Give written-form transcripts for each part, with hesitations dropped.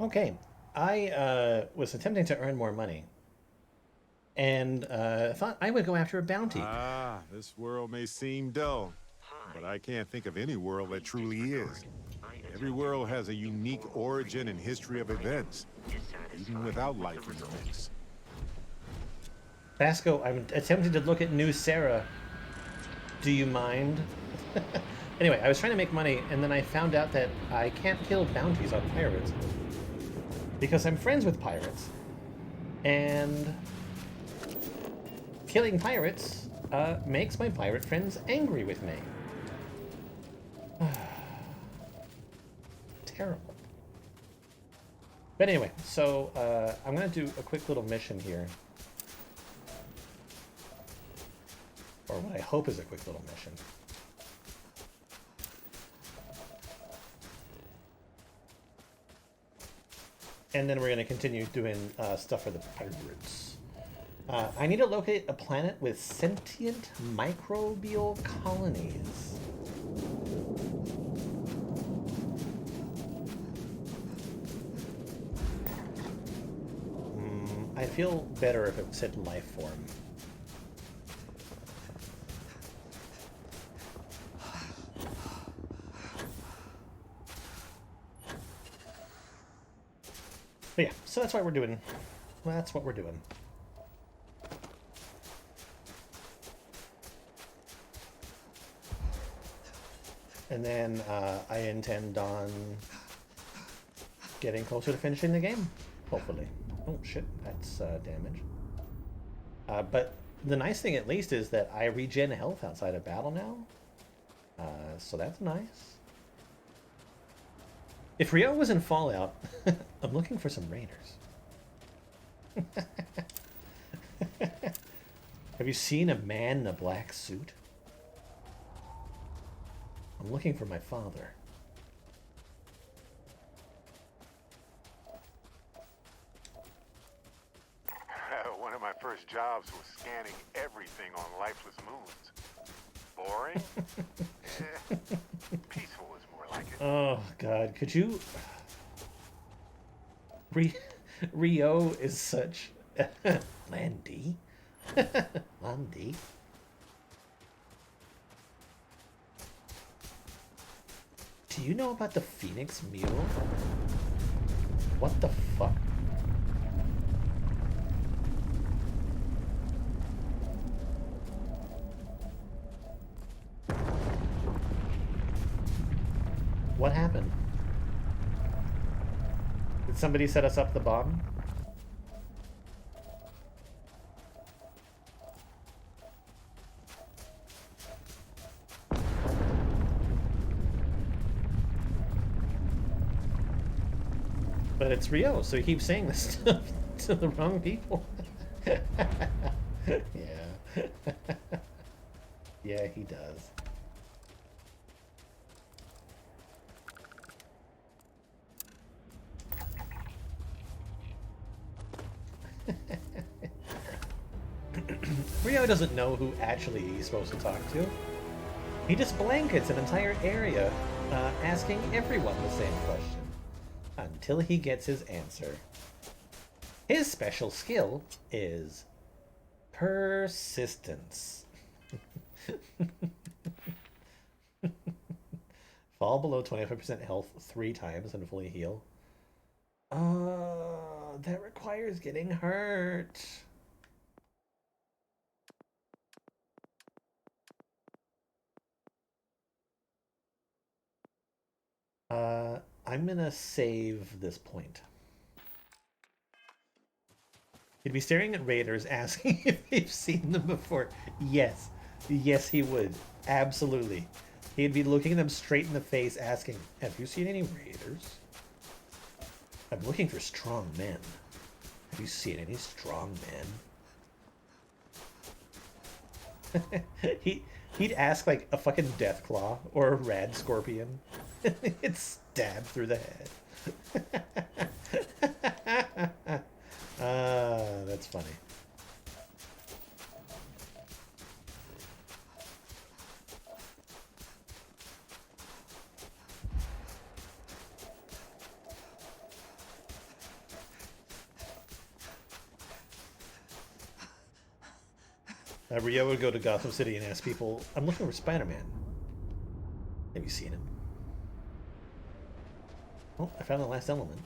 Okay, I was attempting to earn more money and thought I would go after a bounty. Ah, this world may seem dull, but I can't think of any world that truly is. Every world has a unique origin and history of events, even without life in the mix. Basco, I'm attempting to look at New Sarah. Do you mind? Anyway, I was trying to make money, and then I found out that I can't kill bounties on pirates because I'm friends with pirates, and killing pirates makes my pirate friends angry with me. Terrible. But anyway, so I'm going to do a quick little mission here. Or what I hope is a quick little mission. And then we're going to continue doing stuff for the pirates. I need to locate a planet with sentient microbial colonies. I feel better if it said life form. But yeah, so that's what we're doing. That's what we're doing. And then I intend on getting closer to finishing the game, hopefully. Oh shit, that's damage. But the nice thing at least is that I regen health outside of battle now. So that's nice. If Rio was in Fallout, I'm looking for some raiders. Have you seen a man in a black suit? I'm looking for my father. One of my first jobs was scanning everything on lifeless moons. Boring? Peaceful is more like it. Oh god, could you... Rio is such... Landy? Landy? Do you know about the Phoenix Mule? What the fuck? What happened? Did somebody set us up the bomb? But it's Rio, so he keeps saying this stuff to the wrong people. Yeah. Yeah, he does. Rio doesn't know who actually he's supposed to talk to. He just blankets an entire area, asking everyone the same question until he gets his answer. His special skill is persistence. Fall below 25% health 3 times and fully heal. That requires getting hurt. I'm gonna save this point. He'd be staring at raiders asking if they've seen them before. Yes. Yes, he would. Absolutely. He'd be looking them straight in the face asking, have you seen any raiders? I'm looking for strong men. Have you seen any strong men? He'd ask like a fucking death claw or a rad scorpion. It's stabbed through the head. That's funny. Rio would go to Gotham City and ask people, I'm looking for Spider-Man. Have you seen him? Oh, I found the last element.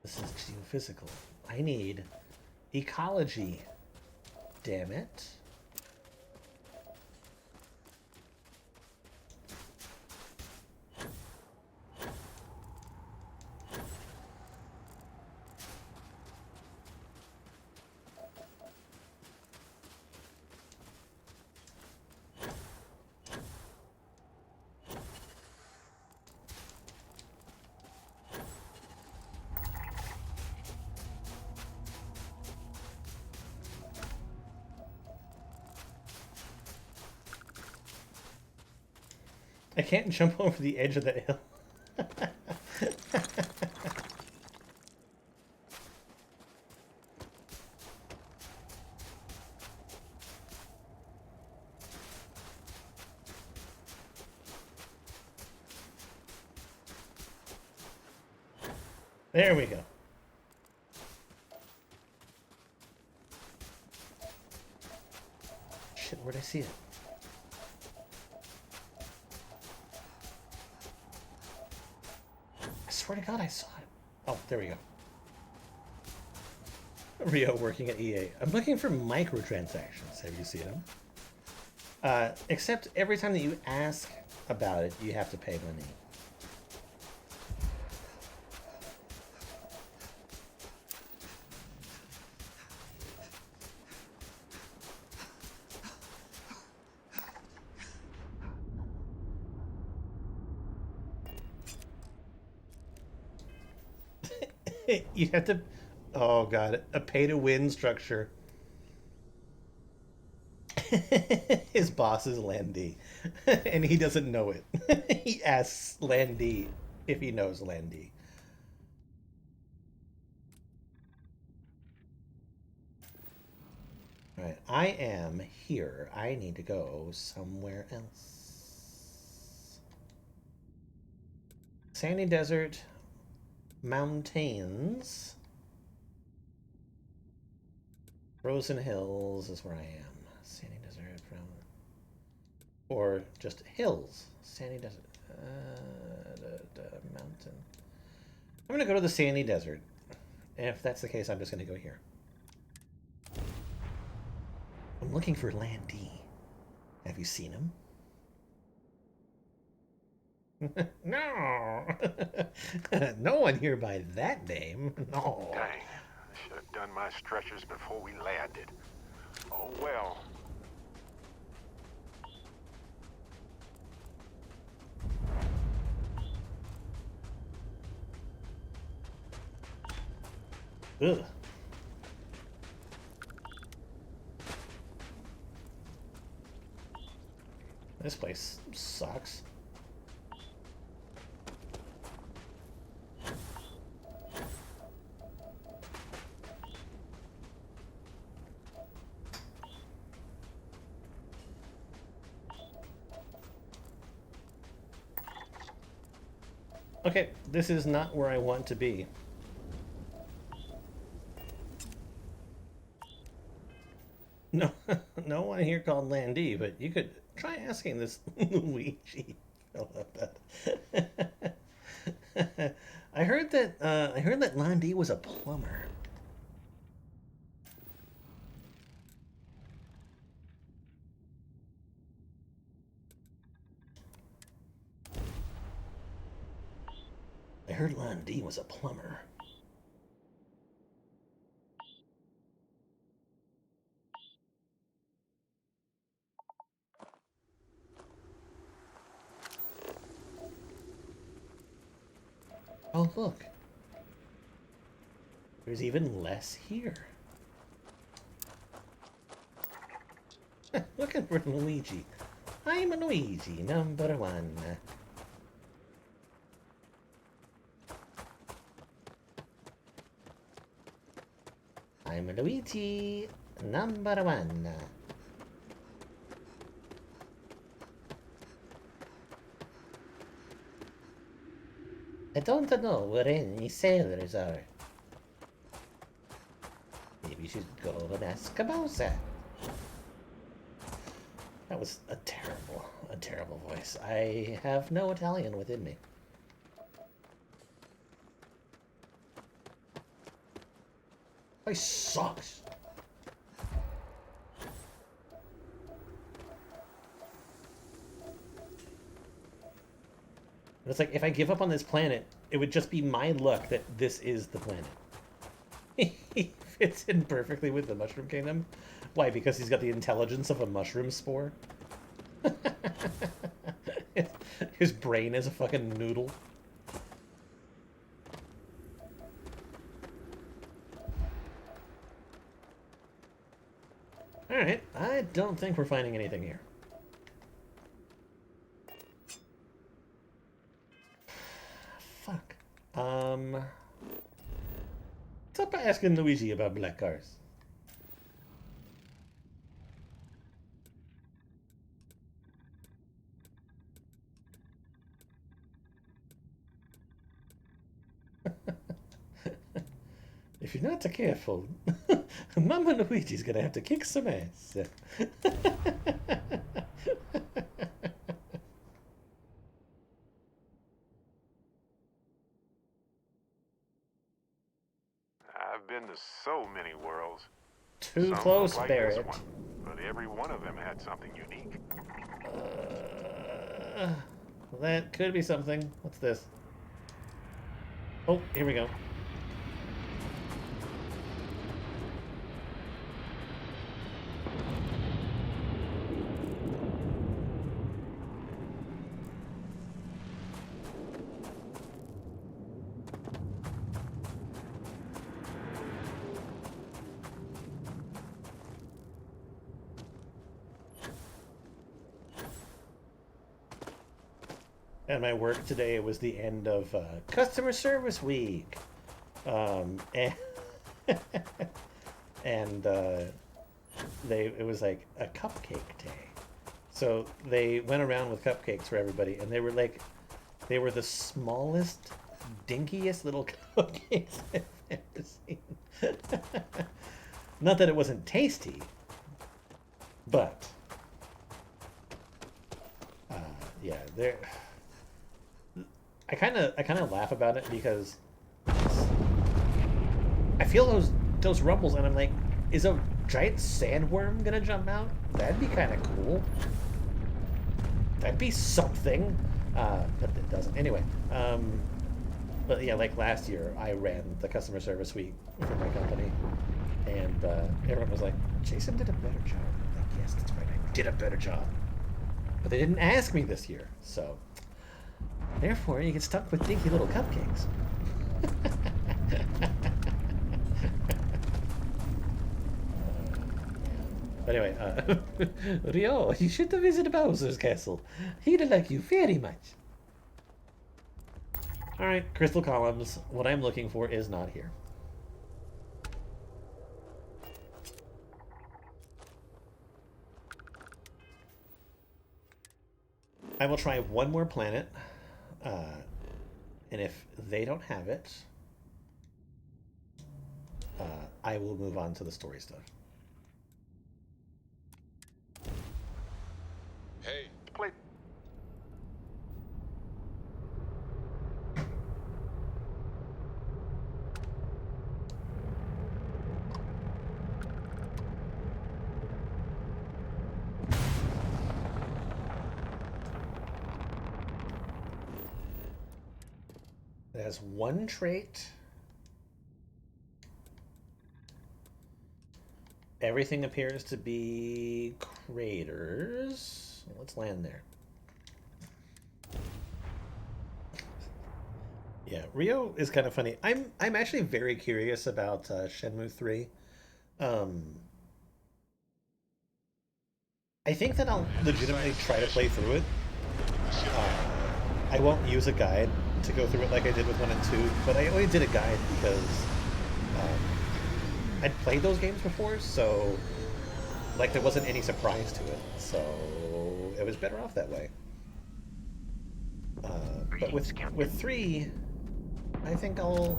This is geophysical. I need ecology. Damn it. I can't jump over the edge of that hill. There we go. Shit, where'd I see it? I swear to God, I saw it. Oh, there we go. Rio working at EA. I'm looking for microtransactions. Have you seen them? Except every time that you ask about it, you have to pay money. You have to... Oh, God. A pay-to-win structure. His boss is Landy. And he doesn't know it. He asks Landy if he knows Landy. Alright, I am here. I need to go somewhere else. Sandy desert... Mountains. Frozen Hills is where I am. Sandy Desert from... Or just hills. Sandy Desert. Mountain. I'm going to go to the Sandy Desert. If that's the case, I'm just going to go here. I'm looking for Landy. Have you seen him? No. No one here by that name. No. Dang, I should have done my stretchers before we landed. Oh well. Ugh. This place sucks. Okay, this is not where I want to be. No, no one here called Landy, but you could try asking this Luigi fellow about it. I heard that Landy was a plumber. I heard Landy was a plumber. Oh, look. There's even less here. Looking for Luigi. I'm Luigi, number one. I'm Luigi, number one. I don't know where any sailors are. Maybe you should go and ask about that. That was a terrible voice. I have no Italian within me. Voice sucks. It's like, if I give up on this planet, it would just be my luck that this is the planet. He fits in perfectly with the Mushroom Kingdom. Why? Because he's got the intelligence of a mushroom spore? His brain is a fucking noodle. Alright, I don't think we're finding anything here. Fuck. What's up by asking Luigi about black cars? If you're not careful, Mama Luigi's gonna have to kick some ass. I've been to so many worlds. Too Some close, like Barrett. this one, but every one of them had something unique. That could be something. What's this? Oh, here we go. At my work today, it was the end of customer service week, and, and it was like a cupcake day. So they went around with cupcakes for everybody, and they were the smallest, dinkiest little cupcakes I've ever seen. Not that it wasn't tasty, but yeah, they're. I kind of laugh about it because I feel those rumbles and I'm like, is a giant sandworm gonna jump out? That'd be kind of cool. That'd be something, but it doesn't. Anyway, but yeah, like last year I ran the customer service week for my company, and everyone was like, Jason did a better job. I'm like, yes, that's right, I did a better job. But they didn't ask me this year, so. Therefore, you get stuck with dinky little cupcakes. But anyway, Rio, you should have visited Bowser's castle. He'd like you very much. Alright, crystal columns. What I'm looking for is not here. I will try one more planet. And if they don't have it, I will move on to the story stuff. Hey. Play. It has one trait. Everything appears to be craters. Let's land there. Yeah, Rio is kind of funny. I'm actually very curious about Shenmue 3. I think that I'll legitimately try to play through it. I won't use a guide to go through it like I did with 1 and 2, but I only did a guide because I'd played those games before, so like there wasn't any surprise to it, so it was better off that way. But with 3, I think I'll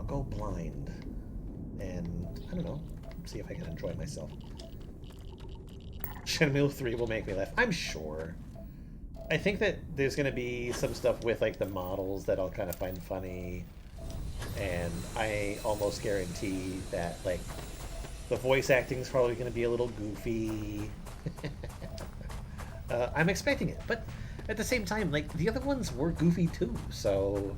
go blind, and I don't know, see if I can enjoy myself. Shenmue 3 will make me laugh. I'm sure. I think that there's going to be some stuff with like the models that I'll kind of find funny, and I almost guarantee that like the voice acting is probably going to be a little goofy. I'm expecting it, but at the same time, like the other ones were goofy too. So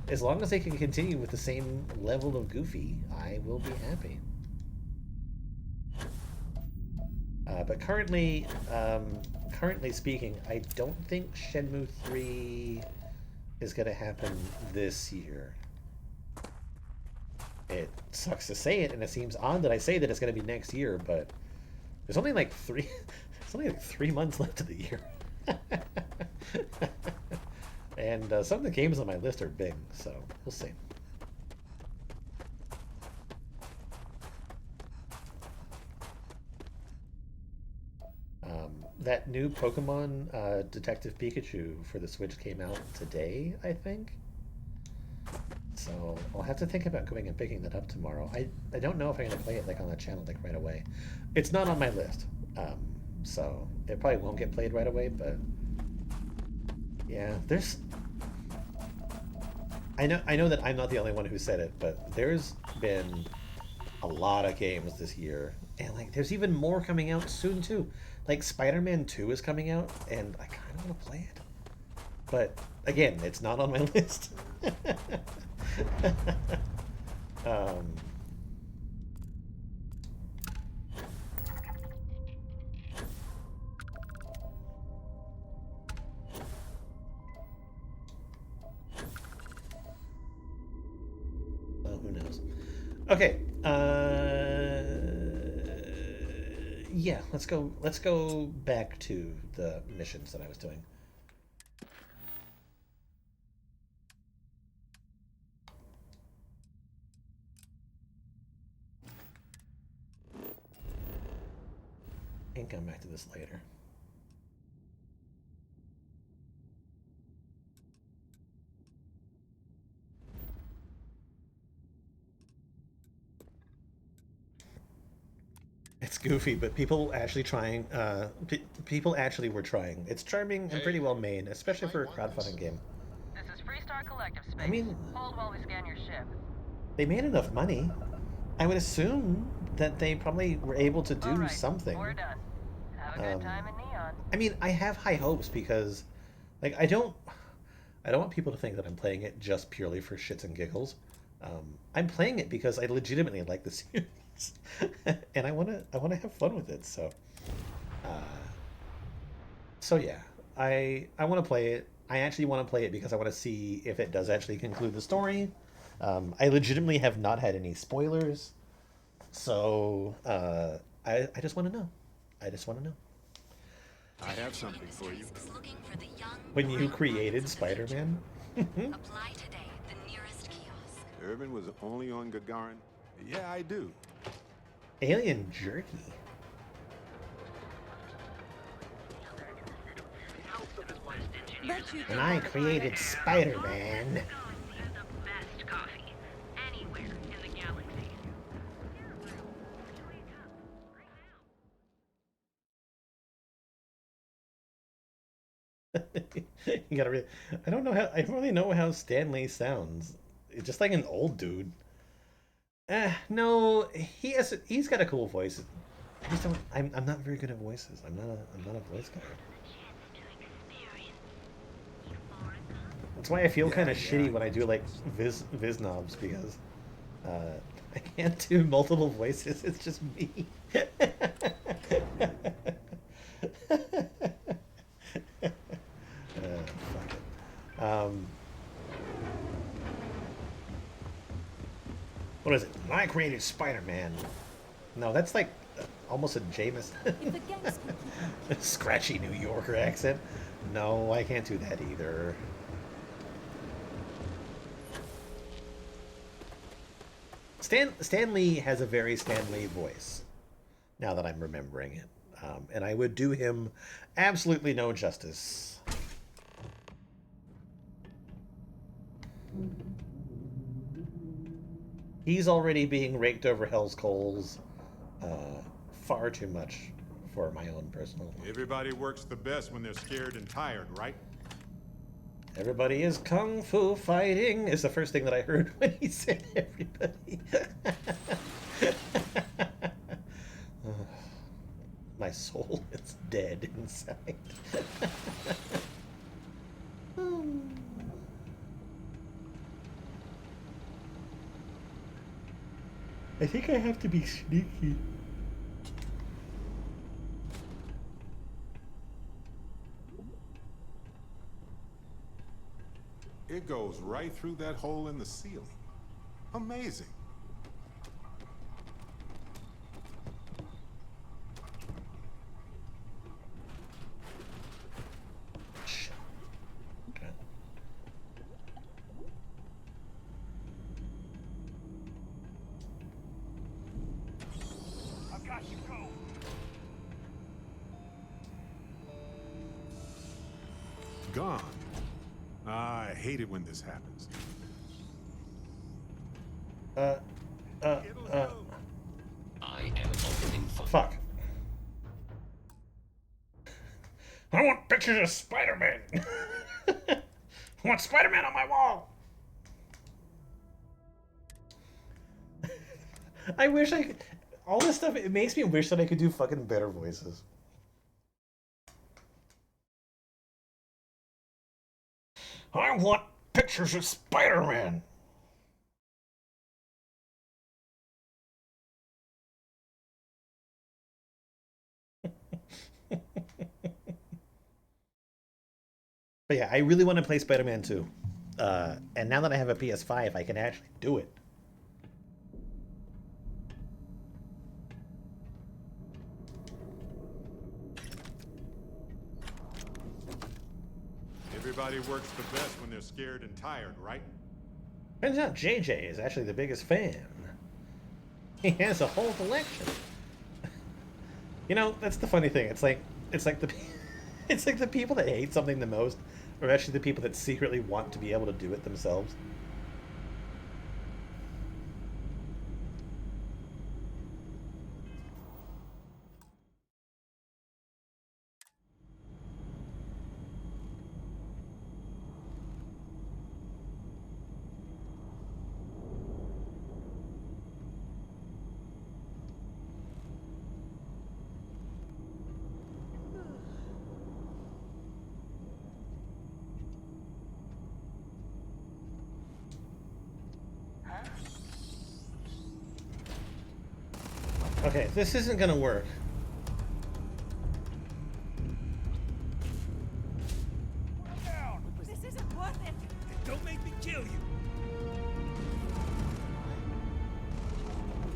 as long as they can continue with the same level of goofy, I will be happy. But currently speaking, I don't think Shenmue 3 is going to happen this year. It sucks to say it, and it seems odd that I say that it's going to be next year, but there's only like three. It's only like 3 months left of the year, and some of the games on my list are big, so we'll see. That new Pokemon Detective Pikachu for the Switch came out today, I think. So I'll have to think about going and picking that up tomorrow. I don't know if I'm going to play it like on the channel like right away. It's not on my list, so it probably won't get played right away. But yeah, there's. I know that I'm not the only one who said it, but there's been a lot of games this year, and like there's even more coming out soon too. Like Spider-Man 2 is coming out, and I kind of want to play it, but again, it's not on my list. um, well, who knows? Okay. Yeah, let's go. Let's go back to the missions that I was doing. I can come back to this later. It's goofy, but people actually trying. People actually were trying. It's charming and pretty well made, especially for a crowdfunding game. This is Freestar Collective Space. I mean, Hold while we scan your ship. they made enough money. I would assume that they probably were able to All do right, something. we're done. Have a good time in Neon. I mean, I have high hopes because, like, I don't want people to think that I'm playing it just purely for shits and giggles. I'm playing it because I legitimately like the series, and I wanna have fun with it. Uh, so yeah, I want to play it. I actually want to play it because I want to see if it does actually conclude the story. I legitimately have not had any spoilers, so I just want to know. I just want to know. I have something for you. When you created Spider-Man, Apply today at the nearest kiosk. Urban was only on Gagarin? Yeah, I do. alien jerky. When I created Spider-Man. You gotta really. I don't know how. I don't really know how Stanley sounds. It's just like an old dude. No, he's got a cool voice. I just don't. I'm not very good at voices. I'm not a voice guy. That's why I feel kind of shitty when I do like Viz knobs because uh, I can't do multiple voices. It's just me. Fuck it. What is it? I created Spider-Man. No, that's like almost a Jameis scratchy New Yorker accent. No, I can't do that either. Stan Lee has a very Stan Lee voice. Now that I'm remembering it, and I would do him absolutely no justice. He's already being raked over hell's coals far too much for my own personal. Everybody works the best when they're scared and tired, right? Everybody is kung fu fighting is the first thing that I heard when he said everybody. My soul is dead inside. I think I have to be sneaky. It goes right through that hole in the ceiling. Amazing. Shit. Okay. I've got you, go. Gone. I hate it when this happens. I am opening fire. Fuck. I want pictures of Spider-Man. I want Spider-Man on my wall. I wish I could. All this stuff, it makes me wish that I could do fucking better voices. I want pictures of Spider-Man. But yeah, I really want to play Spider-Man 2. And now that I have a PS5, I can actually do it. Everybody works the best when they're scared and tired, right? Turns out JJ is actually the biggest fan. He has a whole collection. You know, that's the funny thing. It's like the it's like the people that hate something the most are actually the people that secretly want to be able to do it themselves. Okay, this isn't gonna work. This isn't worth it. Don't make me kill you.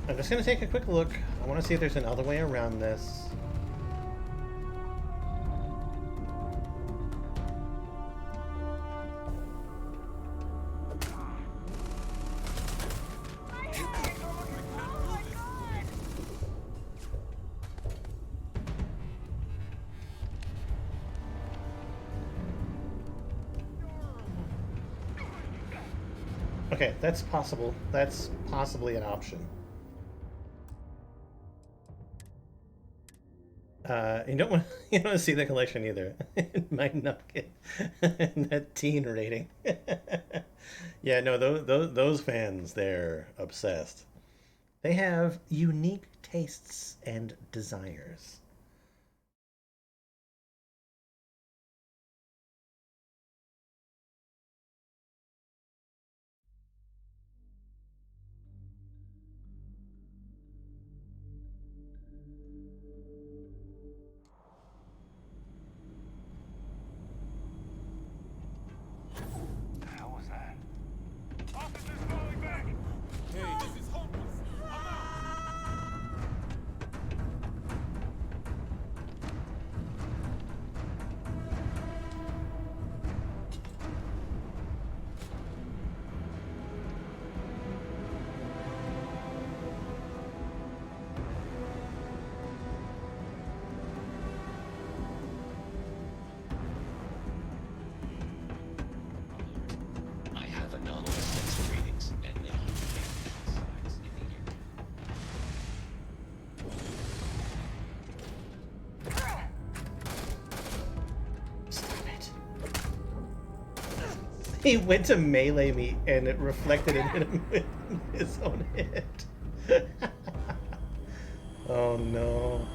I'm just gonna take a quick look. I want to see if there's another way around this. Okay, that's possible. That's possibly an option. You don't want to see the collection either. It might not get that teen rating. Yeah, no, those fans, they're obsessed. They have unique tastes and desires. The hell was that? Officers falling back! Hey, this is hopeless. I'm out. He went to melee me and it reflected and hit him with his own hit. Oh no.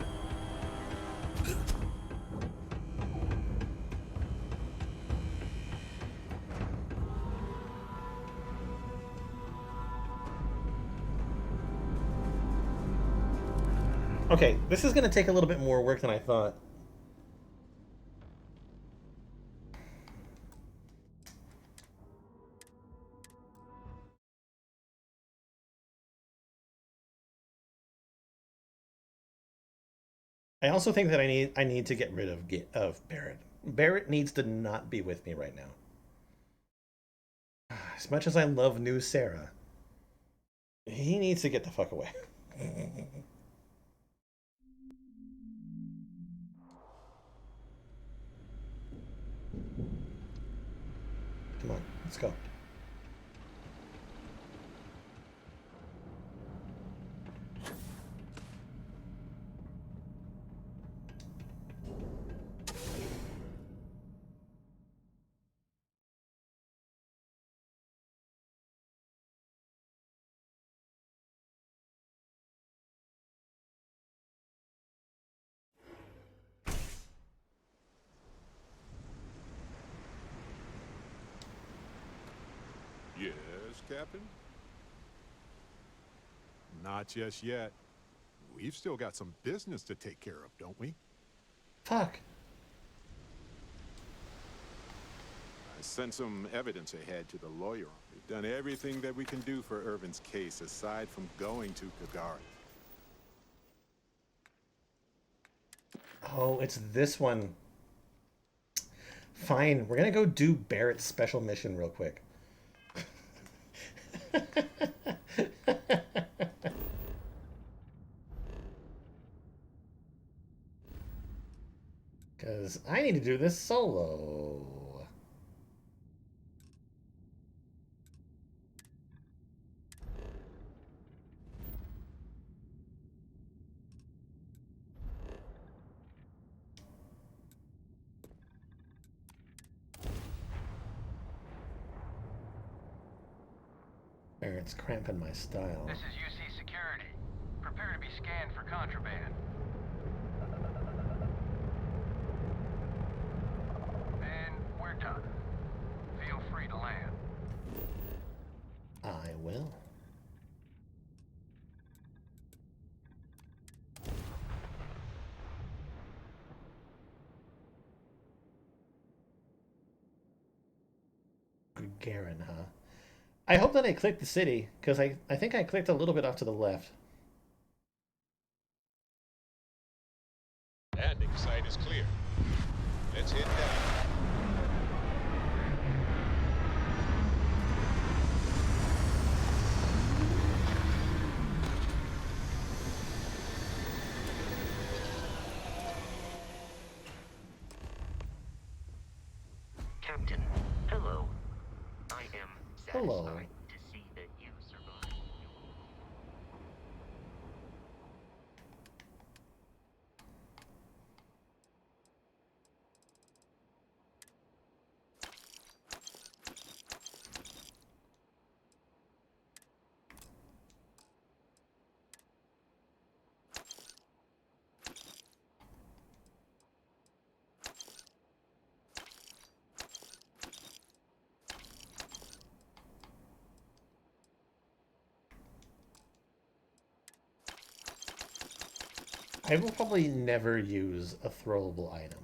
Okay, this is going to take a little bit more work than I thought. I also think that I need to get rid of Barrett. Barrett needs to not be with me right now. As much as I love new Sarah, he needs to get the fuck away. Come on, let's go. Yes, Captain? Not just yet. We've still got some business to take care of, don't we? Fuck. I sent some evidence ahead to the lawyer. We've done everything that we can do for Irvin's case, aside from going to Kagara. Oh, it's this one. Fine, we're gonna go do Barrett's special mission real quick. Because I need to do this solo. Barrett's cramping my style. This is UC Security. Prepare to be scanned for contraband. And we're done. Feel free to land. I will. Gagarin, huh? I hope that I clicked the city, because I think I clicked a little bit off to the left. Landing site is clear. Let's head down. Captain, hello. I am satisfied Hello. to see that you survived. I will probably never use a throwable item.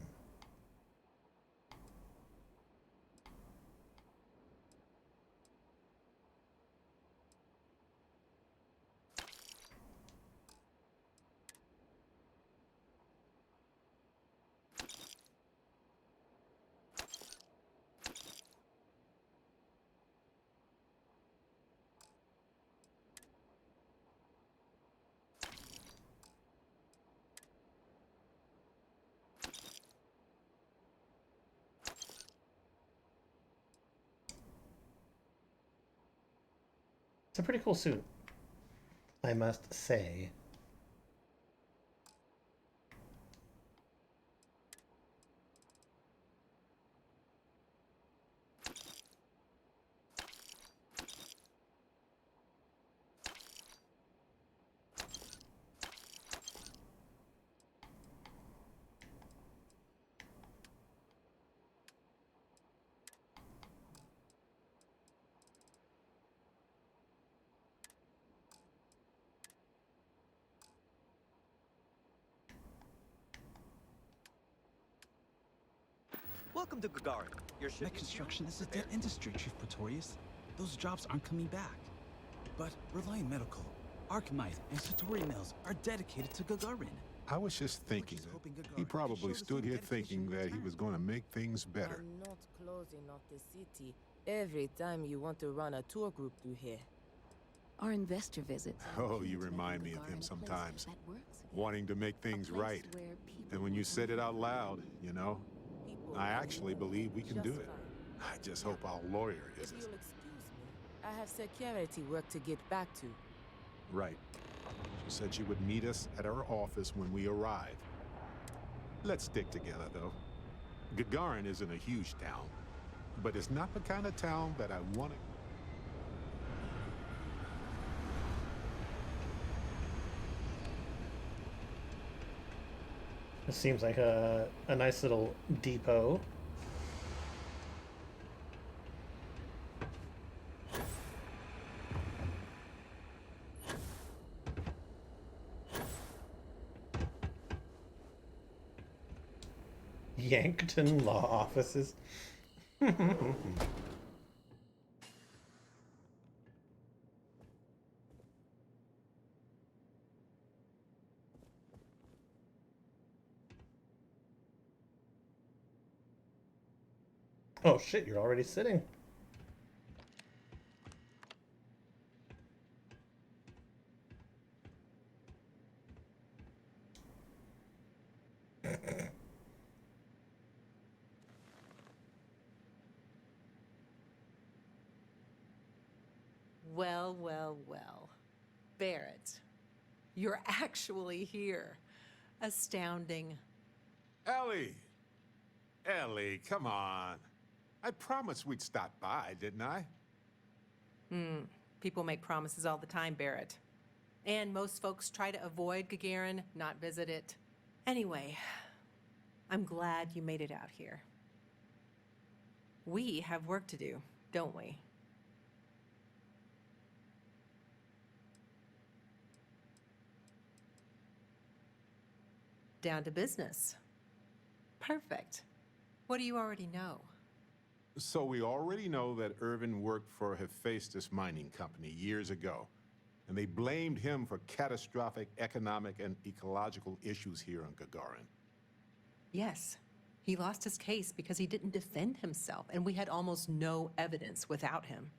It's a pretty cool suit, I must say. Welcome to Gagarin. Your ship Mech construction is a dead industry, Chief Pretorius. Those jobs aren't coming back. But Reliant Medical, Archmite, and Satori Mills are dedicated to Gagarin. I was just thinking that he probably stood here thinking that he was going to make things better. I'm not closing off the city every time you want to run a tour group through here. Our investor visits. Oh, you remind me of him sometimes. Wanting to make things right. And when you said it out loud, you know, I actually believe we can do it. I just hope our lawyer If isn't. you'll excuse me, I have security work to get back to. Right. She said she would meet us at our office when we arrive. Let's stick together, though. Gagarin isn't a huge town, but it's not the kind of town that I want to... It seems like a nice little depot. Yankton Law Offices. Oh shit, you're already sitting. Well, well, well. Barrett, you're actually here. Astounding. Ellie! Ellie, come on. I promised we'd stop by, didn't I? People make promises all the time, Barrett. And most folks try to avoid Gagarin, not visit it. Anyway, I'm glad you made it out here. We have work to do, don't we? Down to business. Perfect. What do you already know? So we already know that Irvin worked for Hephaestus Mining Company years ago, and they blamed him for catastrophic economic and ecological issues here on Gagarin. Yes. He lost his case because he didn't defend himself, and we had almost no evidence without him.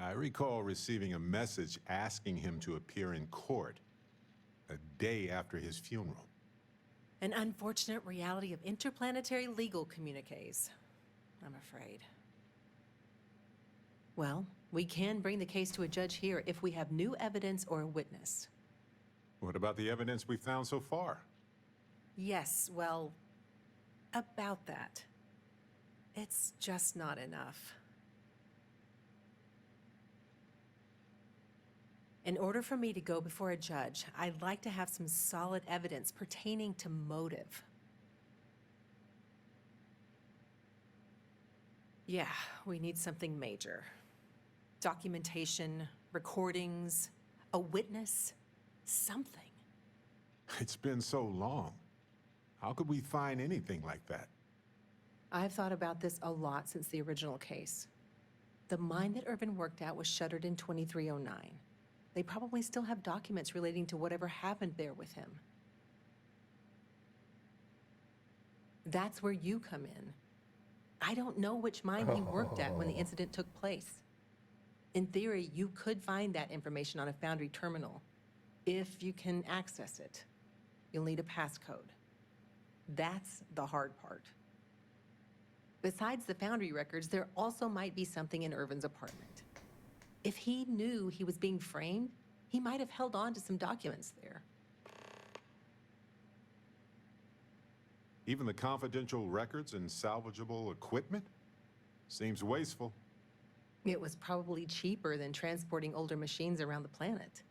I recall receiving a message asking him to appear in court a day after his funeral. An unfortunate reality of interplanetary legal communiques, I'm afraid. Well, we can bring the case to a judge here if we have new evidence or a witness. What about the evidence we found so far? Yes, well, about that. It's just not enough. In order for me to go before a judge, I'd like to have some solid evidence pertaining to motive. Yeah, we need something major. Documentation, recordings, a witness, something. It's been so long. How could we find anything like that? I've thought about this a lot since the original case. The mine that Irvin worked at was shuttered in 2309. They probably still have documents relating to whatever happened there with him. That's where you come in. I don't know which mine he worked at when the incident took place. In theory, you could find that information on a Foundry terminal, if you can access it. You'll need a passcode. That's the hard part. Besides the Foundry records, there also might be something in Irvin's apartment. If he knew he was being framed, he might have held on to some documents there. Even the confidential records and salvageable equipment? Seems wasteful. It was probably cheaper than transporting older machines around the planet.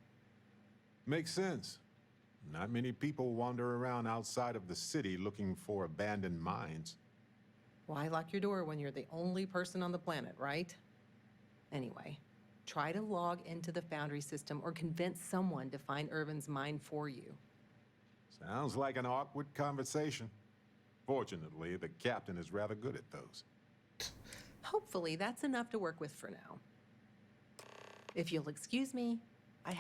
Makes sense. Not many people wander around outside of the city looking for abandoned mines. Why lock your door when you're the only person on the planet, right? Anyway, try to log into the Foundry system or convince someone to find Irvin's mine for you. Sounds like an awkward conversation. Fortunately, the captain is rather good at those. Hopefully, that's enough to work with for now. If you'll excuse me, I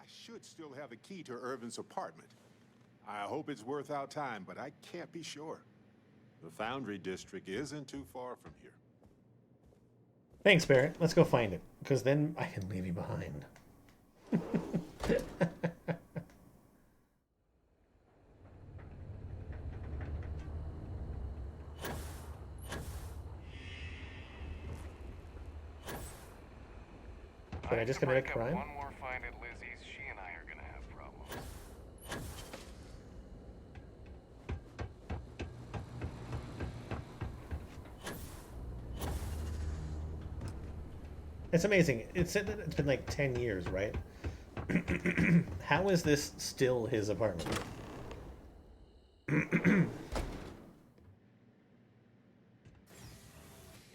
should still have the key to Irvin's apartment. I hope it's worth our time, but I can't be sure. The Foundry District isn't too far from here. Thanks, Barrett. Let's go find it, because then I can leave you behind. Did I just commit a crime? One more find at Lizzie's, she and I are gonna have problems. It's amazing. It's been like 10 years, right? How is this still his apartment?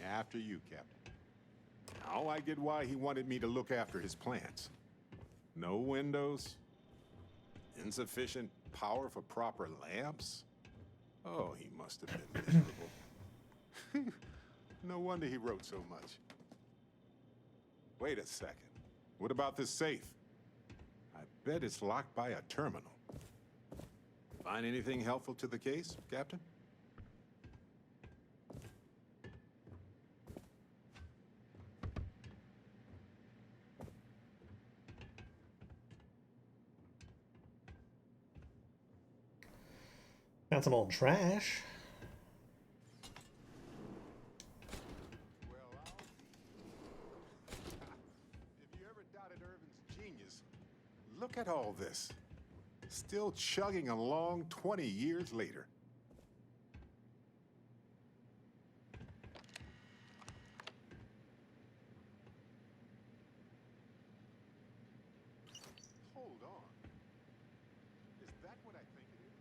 After you, Captain. Now I get why he wanted me to look after his plants. No windows, insufficient power for proper lamps. Oh, he must have been miserable. No wonder he wrote so much. Wait a second. What about this safe? I bet it's locked by a terminal. Find anything helpful to the case, Captain? Found some old trash. If you ever doubted Irvin's genius, look at all this. Still chugging along 20 years later. Hold on. Is that what I think it is?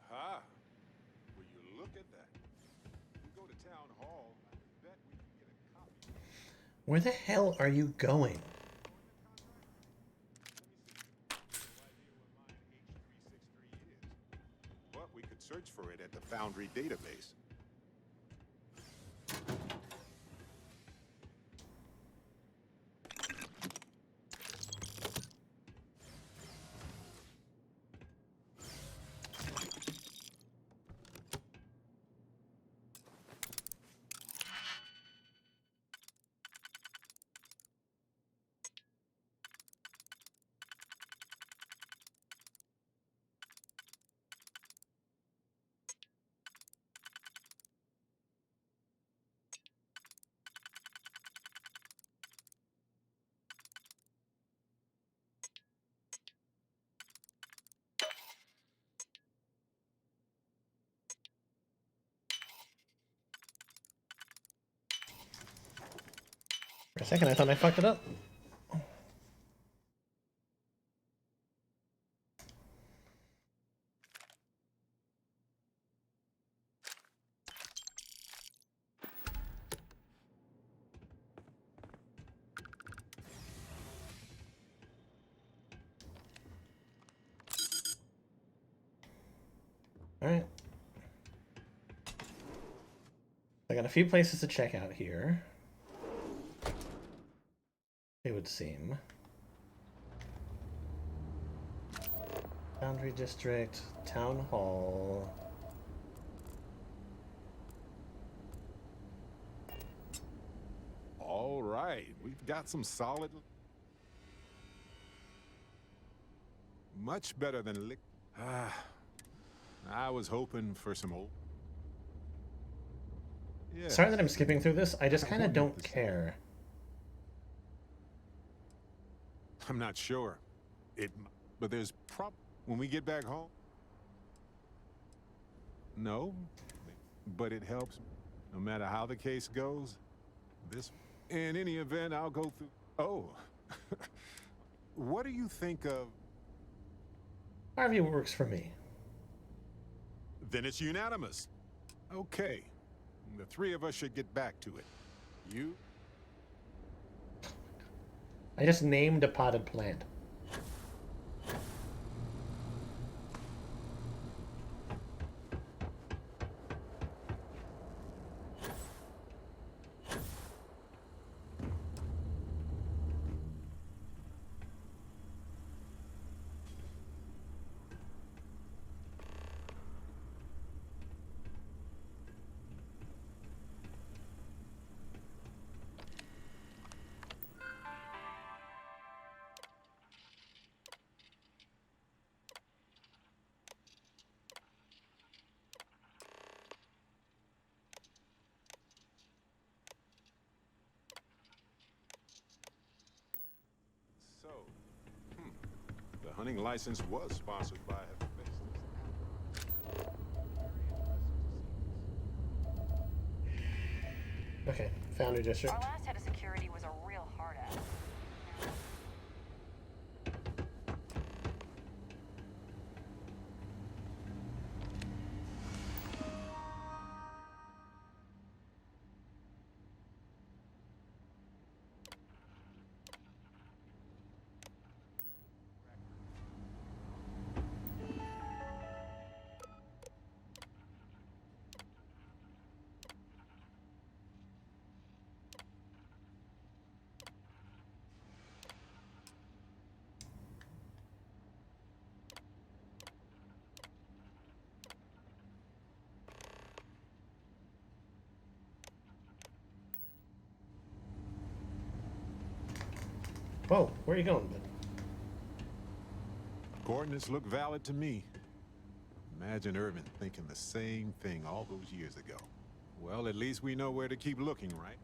Aha! Will you look at that? If we go to town hall, I bet we can get a copy. Where the hell are you going? But we could search for it at the Foundry database. For a second, I thought I fucked it up. Alright. I got a few places to check out here. It would seem. Foundry District, Town Hall. All right, we've got some solid... Much better than lick... I was hoping for some old... Yeah. Sorry that I'm skipping through this. I just kind of don't care. I'm not sure. But there's when we get back home. No, but it helps. No matter how the case goes, in any event, I'll go through. Oh, what do you think of? Harvey works for me. Then it's unanimous. Okay, the three of us should get back to it. You? I just named a potted plant. The hunting license was sponsored by... Okay, Foundry District. Our last head of security was a real hard ass. Whoa, where are you going, bud? Coordinates look valid to me. Imagine Irvin thinking the same thing all those years ago. Well, at least we know where to keep looking, right?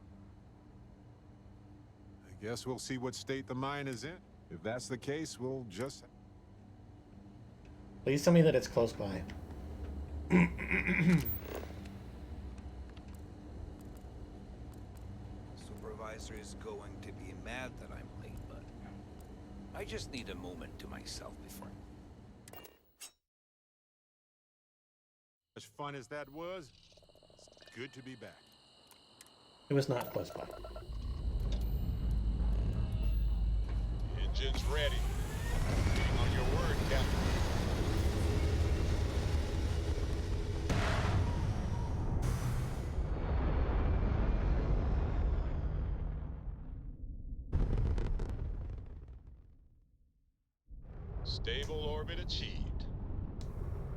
I guess we'll see what state the mine is in. If that's the case, we'll just... Please tell me that it's close by. Supervisor is going to be mad that I'm late, but I just need a moment to myself before... As fun as that was, it's good to be back. It was not close by. Engine's ready. Waiting on your word, Captain. Stable orbit achieved.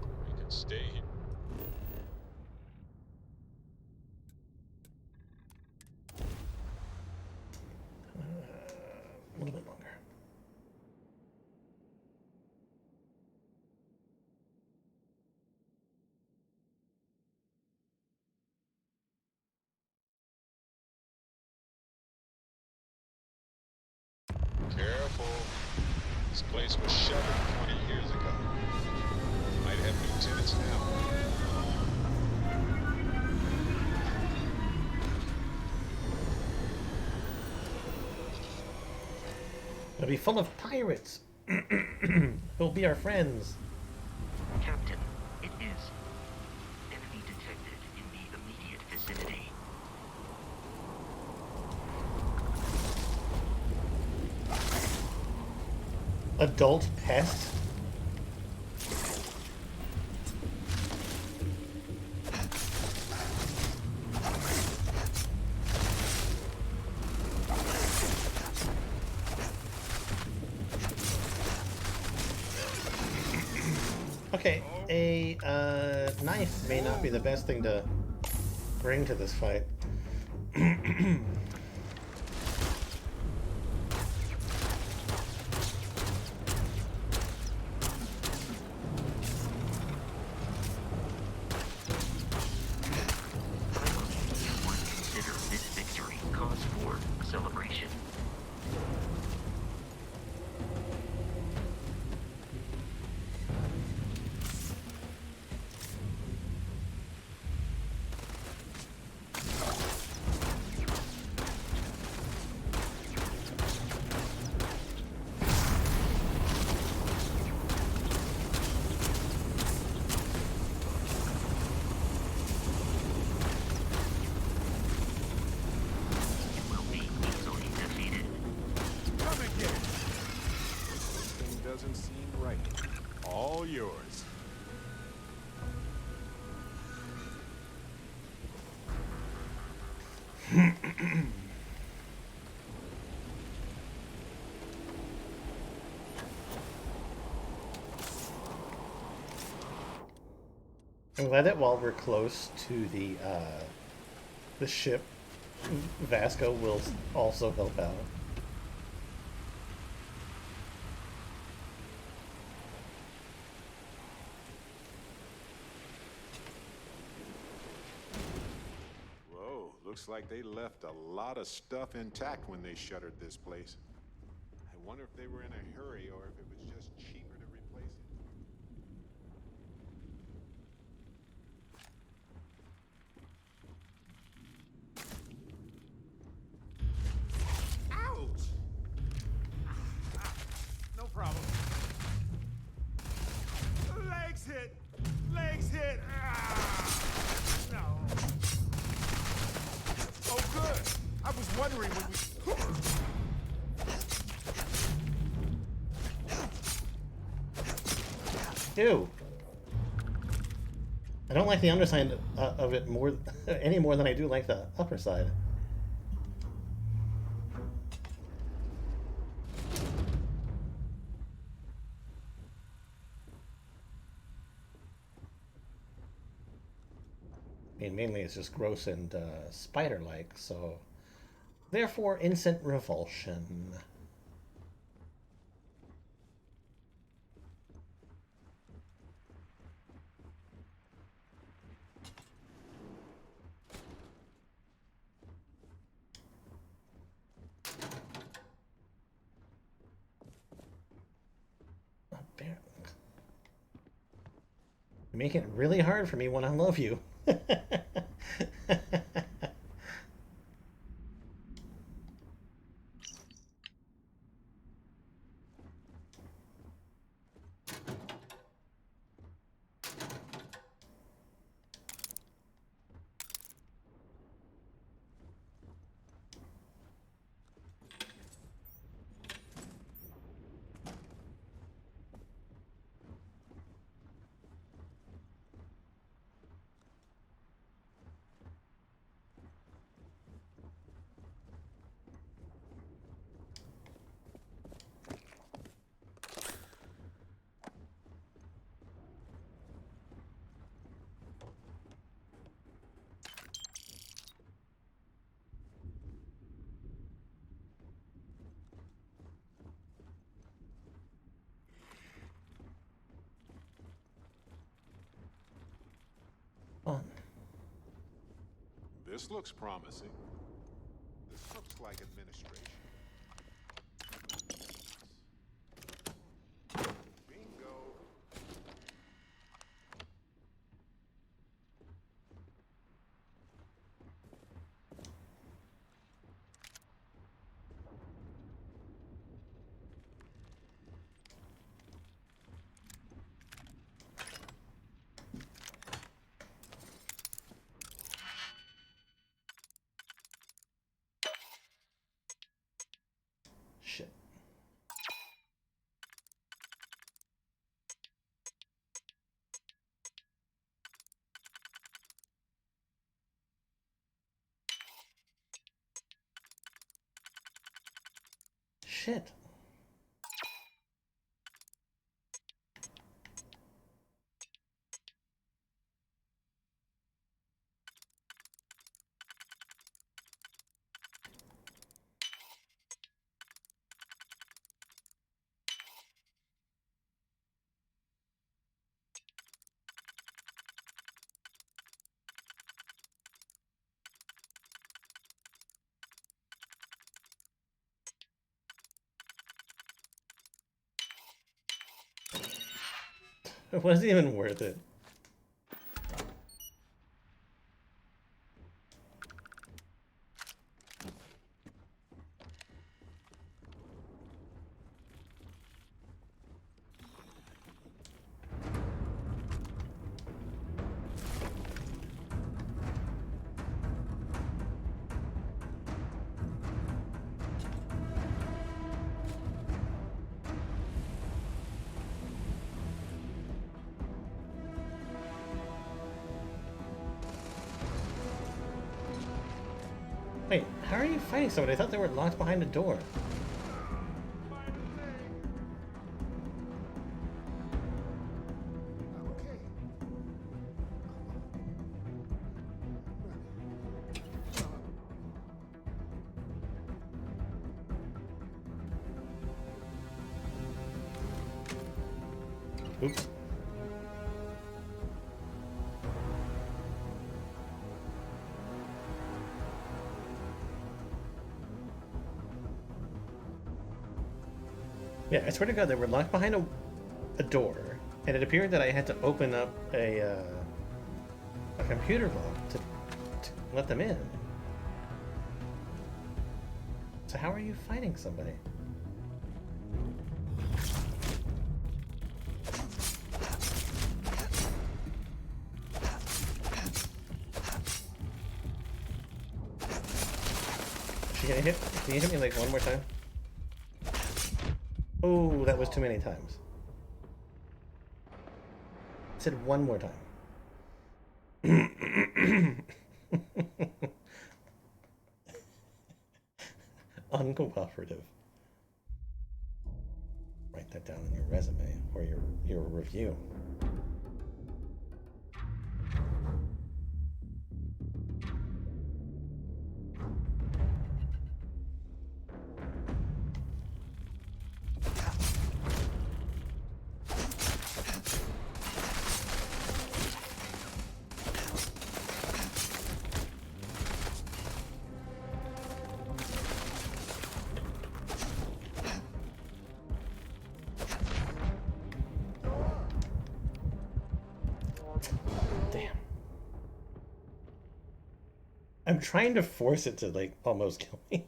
We can stay here. A little bit longer. Careful. This place was shuttered 20 years ago. Might have new tenants now. It'll be full of pirates. Who'll be our friends. Captain, it is. Enemy detected in the immediate vicinity. Adult pest? Okay, a knife may not be the best thing to bring to this fight. Consider this victory cause for celebration. Doesn't seem right. All yours. I'm glad that while we're close to the ship, Vasco will also help out. Whoa, looks like they left a lot of stuff intact when they shuttered this place. I wonder if they were in a hurry or if it was just cheaper to replace it. Ouch! No problem. Legs hit! Legs hit! No. Oh, good. I was wondering when we... Ew. I don't like the underside of it more any more than I do like the upper side. I mean, mainly it's just gross and spider-like, so therefore instant revulsion. You make it really hard for me when I love you. Fun. This looks promising. This looks like administration. Bingo. Shit. Shit. It wasn't even worth it. Wait, how are you fighting someone? I thought they were locked behind a door. Oops. Yeah, I swear to God, they were locked behind a door, and it appeared that I had to open up a computer vault to let them in. So how are you fighting somebody? Can you hit me like one more time? Oh, that was too many times. I said one more time. Uncooperative. Write that down in your resume or your review. I'm trying to force it to like almost kill me.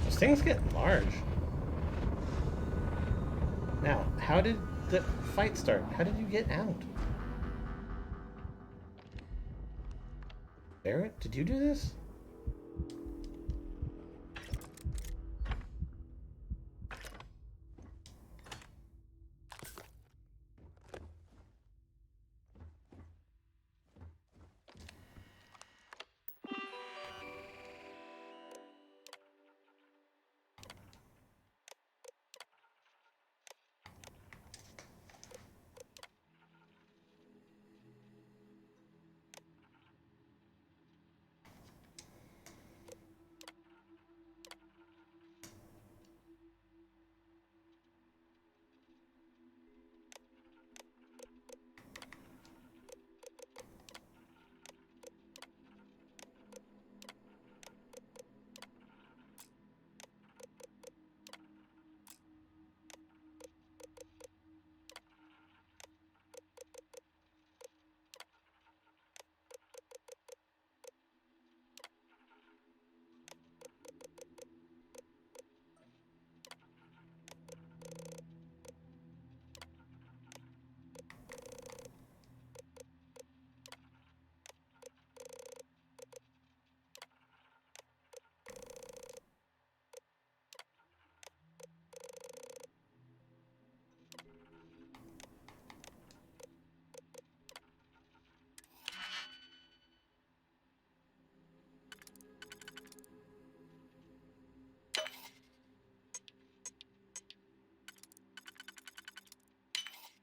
Things get large. Now, how did the fight start? How did you get out? Barrett, did you do this?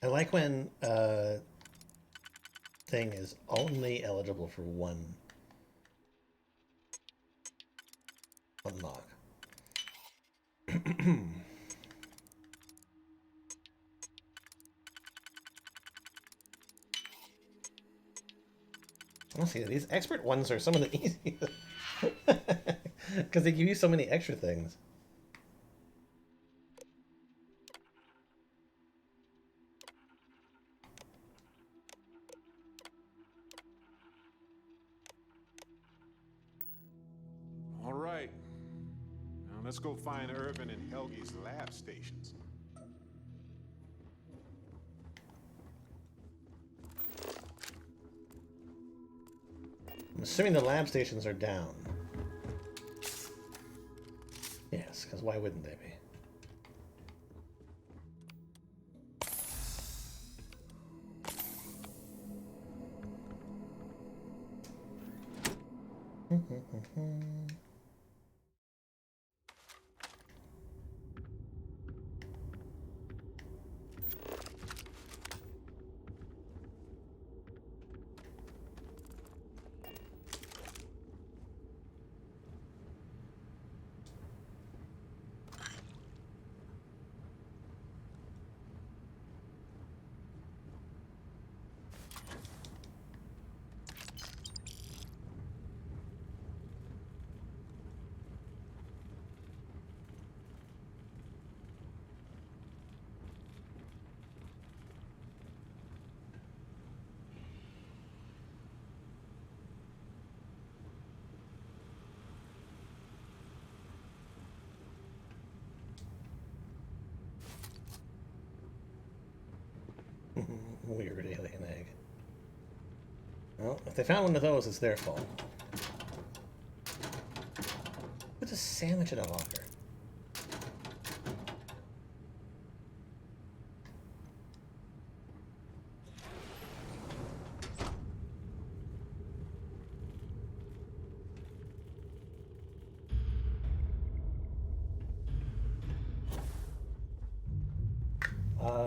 I like when thing is only eligible for one unlock. Honestly, these expert ones are some of the easiest. Because they give you so many extra things. All right. Now let's go find Irvin and Helgi's lab stations. I'm assuming the lab stations are down. Yes, because why wouldn't they be? Weird alien egg. Well, if they found one of those, it's their fault. What's a sandwich in a locker?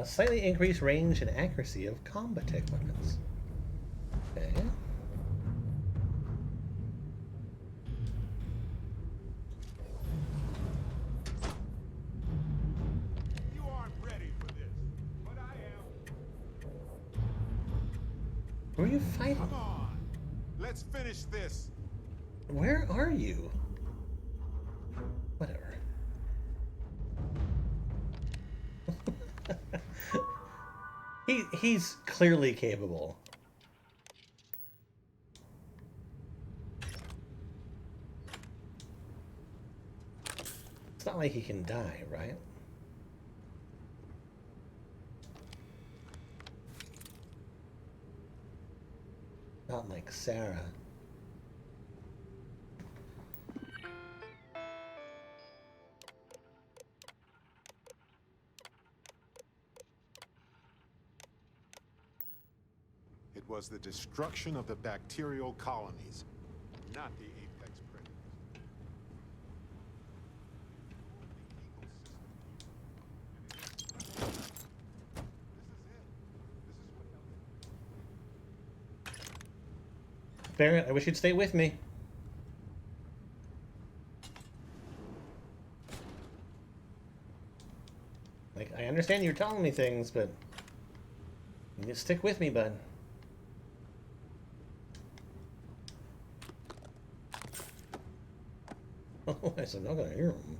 Slightly increased range and accuracy of combat tech weapons. Okay. You aren't ready for this, but I am. Who are you fighting? Come on, let's finish this. Where are you? Whatever. He's clearly capable. It's not like he can die, right? Not like Sarah. It was the destruction of the bacterial colonies, not the apex predators. Barrett, I wish you'd stay with me. Like, I understand you're telling me things, but you need to stick with me, bud. Oh, I said, I'm not gonna hear him.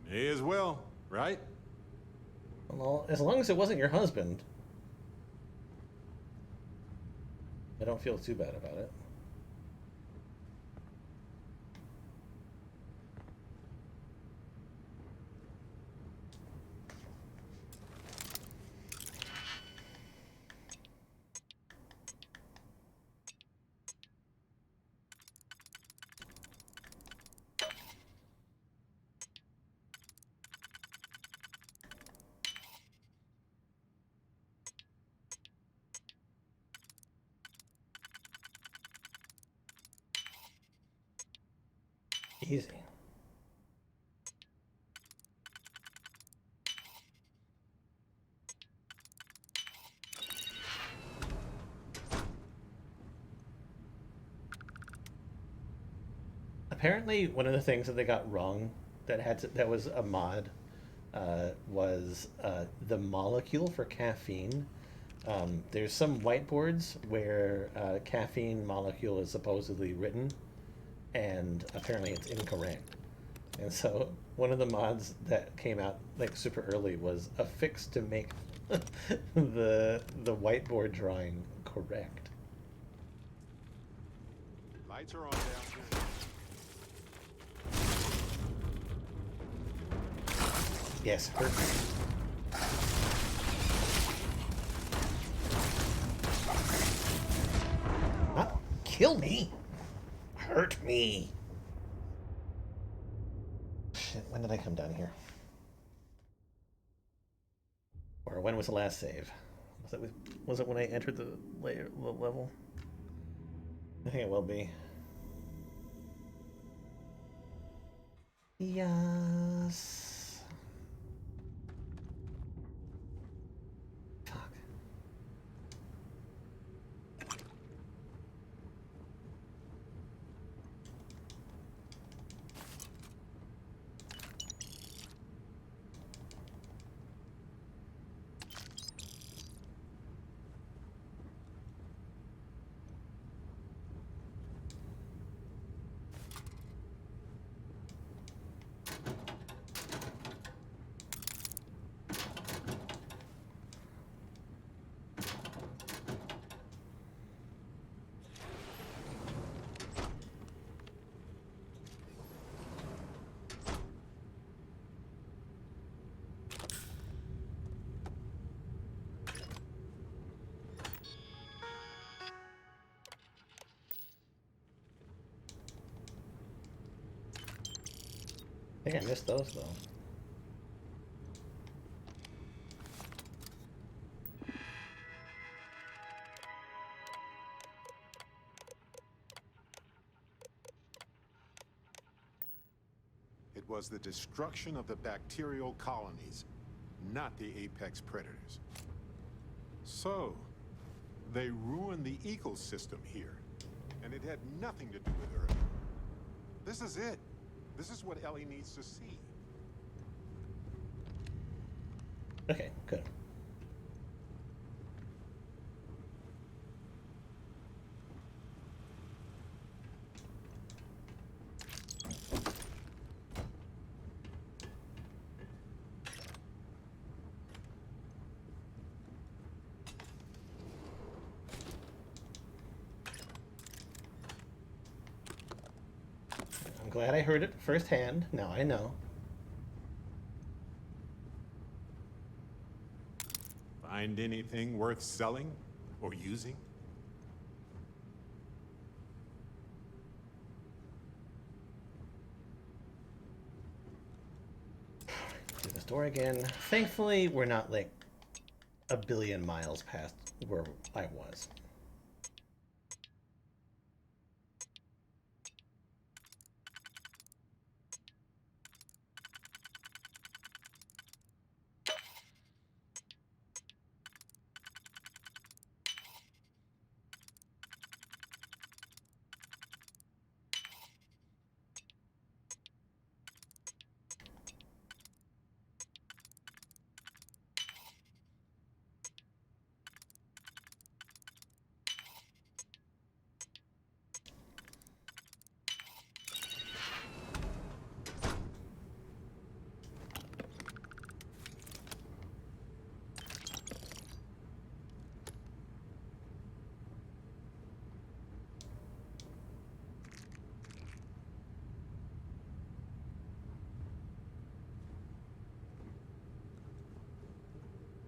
May as well, right? Well, as long as it wasn't your husband, I don't feel too bad about it. Easy. Apparently, one of the things that they got wrong that was a mod was the molecule for caffeine. There's some whiteboards where caffeine molecule is supposedly written, and apparently it's incorrect. And so one of the mods that came out like super early was a fix to make the whiteboard drawing correct. Lights are on down here. Yes, hurt me. Not kill me. Hurt me. Shit, when did I come down here? Or when was the last save? Was it when I entered the level? I think it will be. Yes. Fuck. I think I missed those though. It was the destruction of the bacterial colonies, not the apex predators. So, they ruined the ecosystem here, and it had nothing to do with Earth. This is it. This is what Ellie needs to see. Okay, good. I'm glad I heard it firsthand. Now I know. Find anything worth selling or using? Do this door again. Thankfully, we're not like a billion miles past where I was.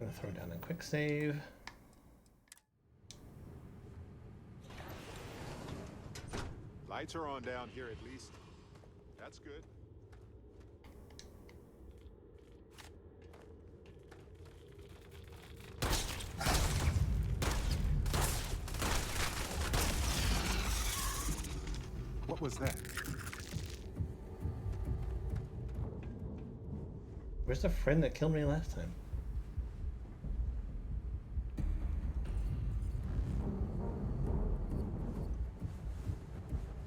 I'm gonna throw down a quick save. Lights are on down here at least. That's good. What was that? Where's the friend that killed me last time?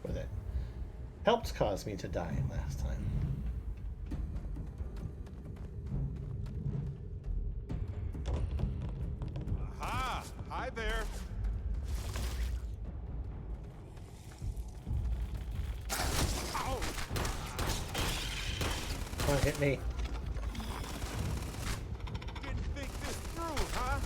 Or that helped cause me to die last time. Aha! Hi there! Ow! Come on, hit me. Didn't think this through, huh?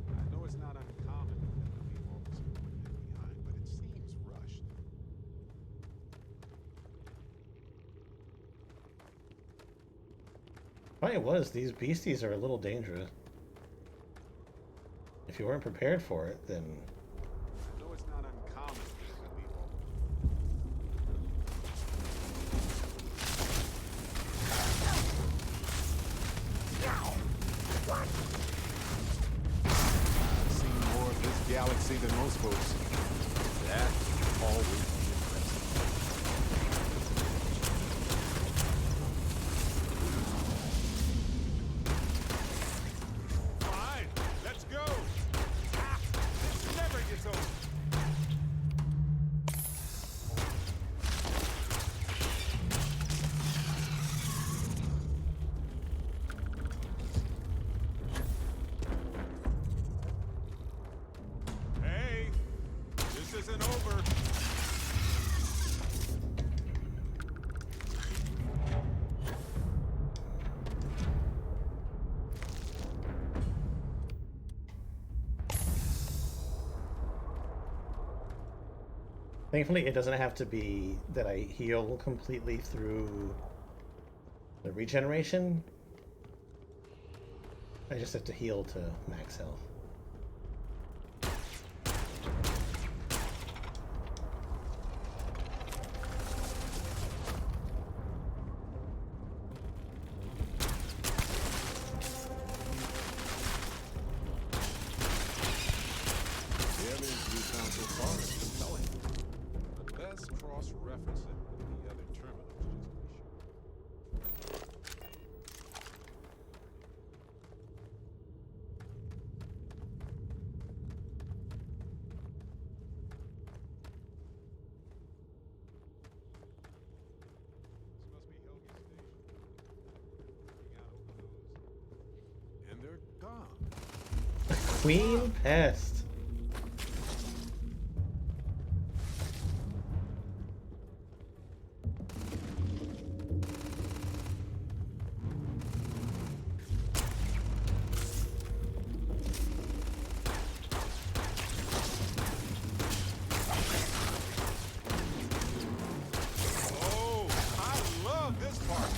I know it's not uncommon for them to leave officer equipment behind, but it seems rushed. Probably was. These beasties are a little dangerous. If you weren't prepared for it, then I know it's not uncommon for them to leave officer. I've seen more of this galaxy than most folks. That always be impressive. Fine, let's go. Ah, this never gets old. Hey, this isn't over. thankfully it doesn't have to be that I heal completely through the regeneration. I just have to heal to max health. The evidence we found so far is compelling. But let's cross-reference it with the other terminals just to be sure. This must be Helge's station. Looking out over those. And they're gone. Queen Pest. Oh, I love this part.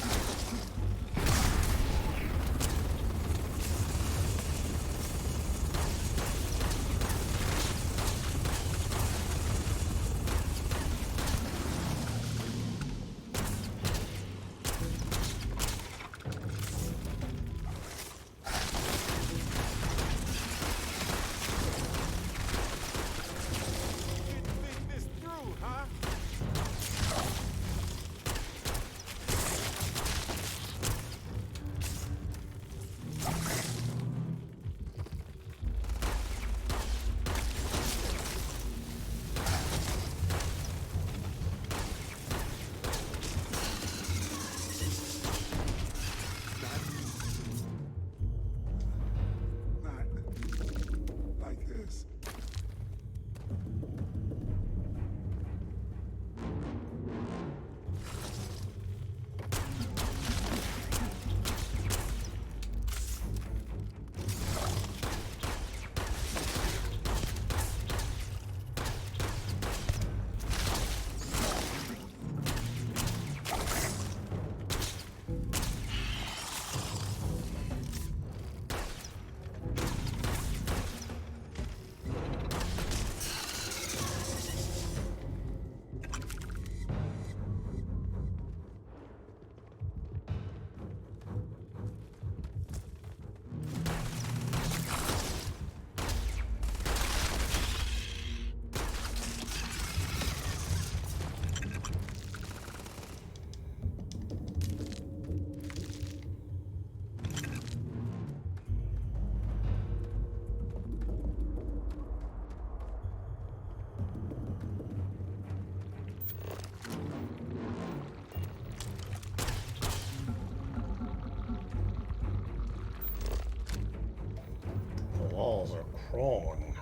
walls are crawling.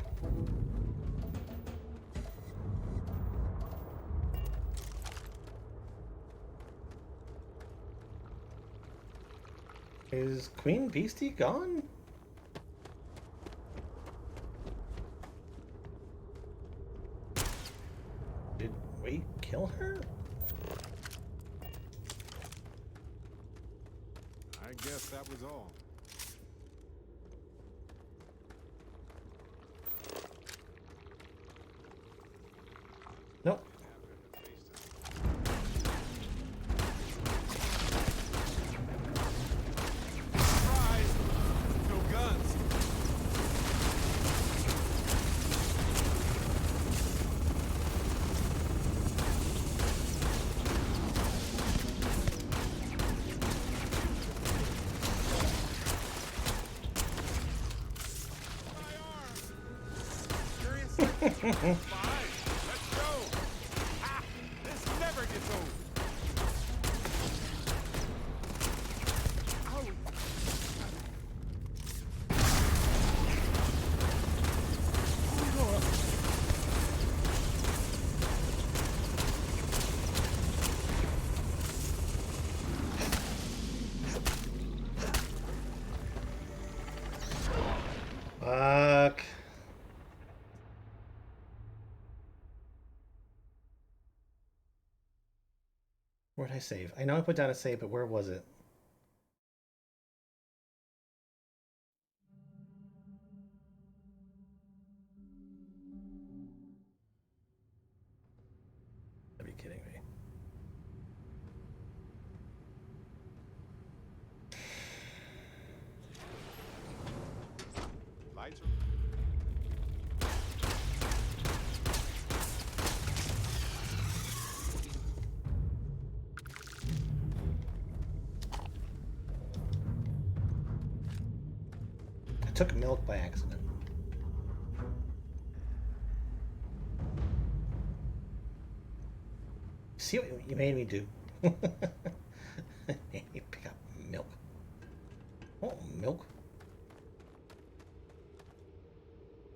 Is Queen Beastie gone? Did we kill her? I guess that was all. Nope. Surprise! No guns. Fine, let's go. Ha! This never gets old. Ow. Fuck. Where'd I save? I know I put down a save, but where was it? Are you kidding me? Lights are... I took milk by accident. See what you made me do? You pick up milk. Oh, milk.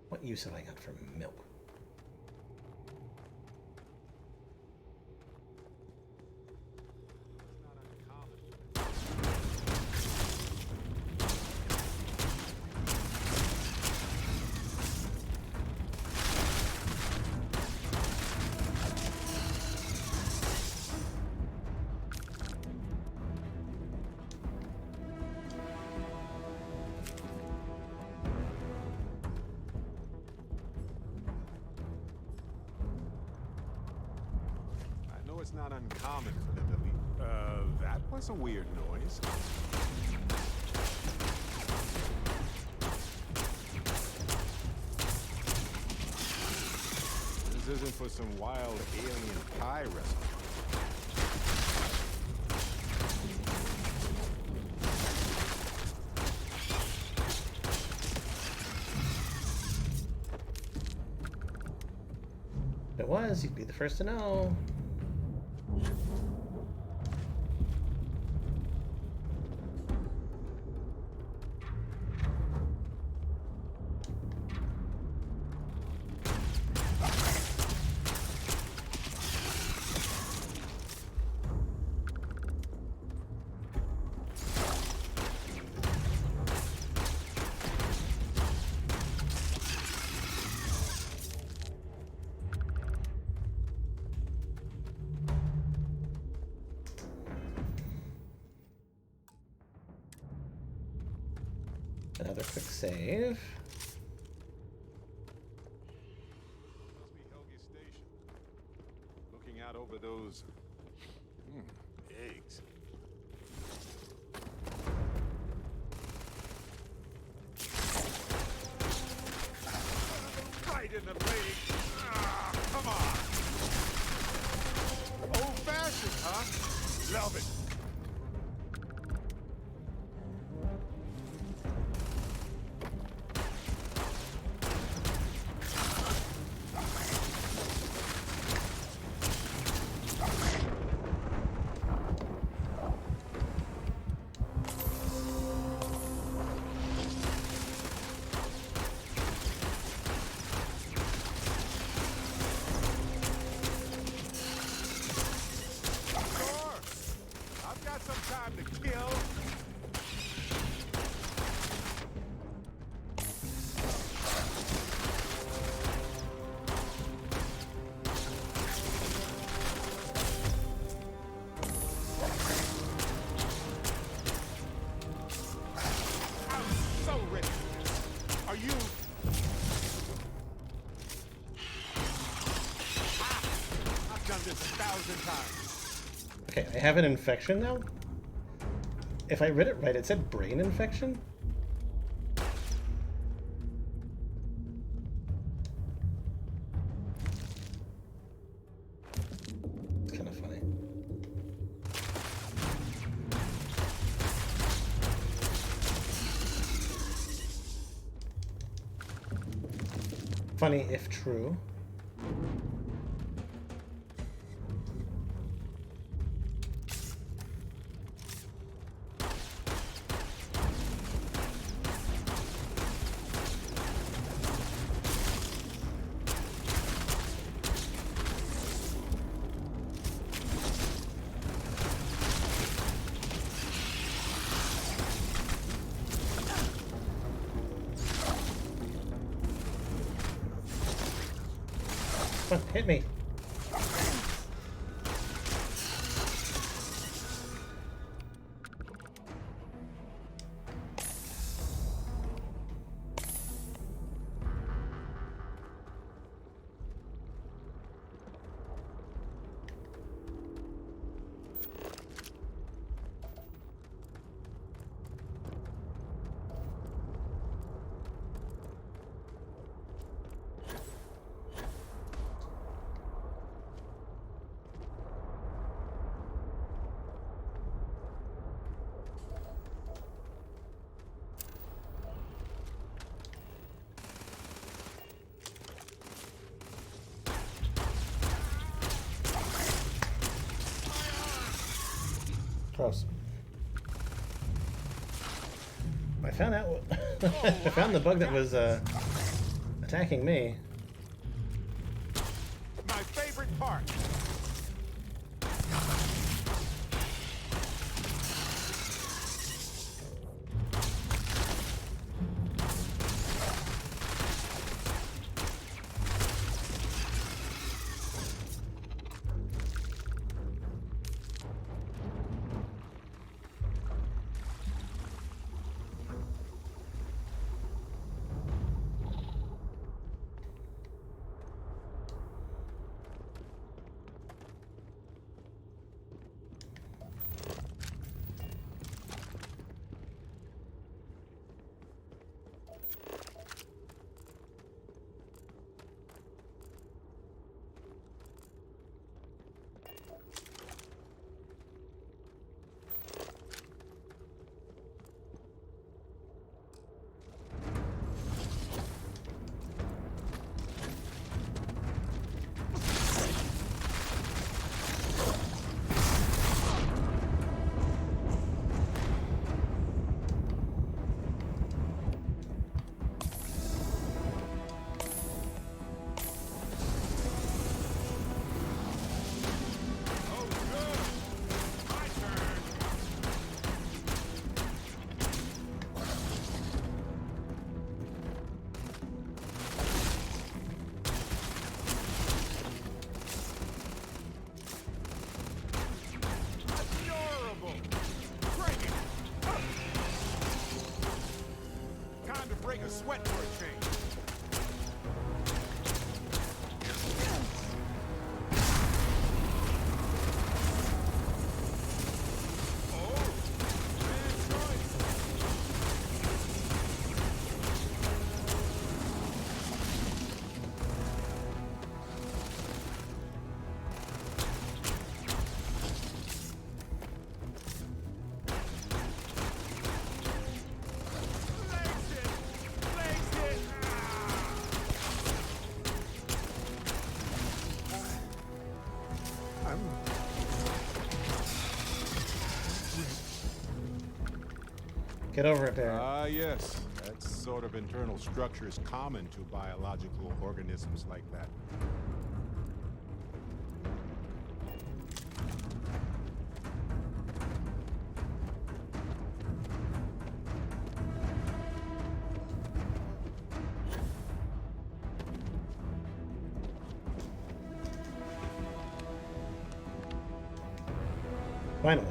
What use have I got for milk? It's not uncommon for them to leave. That was a weird noise. This isn't for some wild alien pie restaurant. If it was, you'd be the first to know. Another quick save. Must be Helge's station. Looking out over those eggs. Right in the leg. Ah, come on. Old-fashioned, huh? Love it. Are you? I've done this 1,000 times. Okay, I have an infection now? If I read it right, it said brain infection? It's kind of funny. Funny if true. Come on, hit me. Close. I found out. I found the bug that was attacking me. My favorite part. Break a sweat for a change. Get over it there. Yes. That sort of internal structure is common to biological organisms like that. Finally.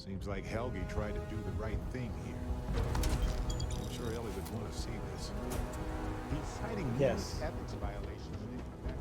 Seems like Helgi tried to do the right thing here. I'm sure Ellie would want to see this. He's citing numerous Yes. ethics violations dating back.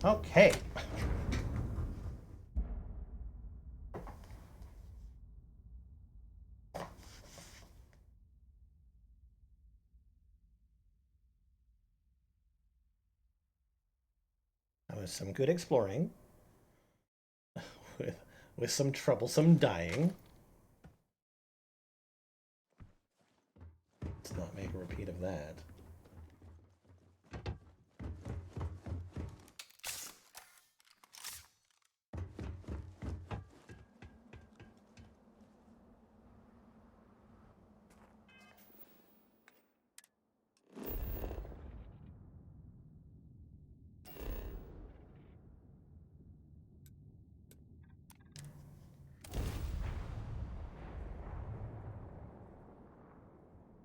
Okay. That was some good exploring. with some troublesome dying. Let's not make a repeat of that.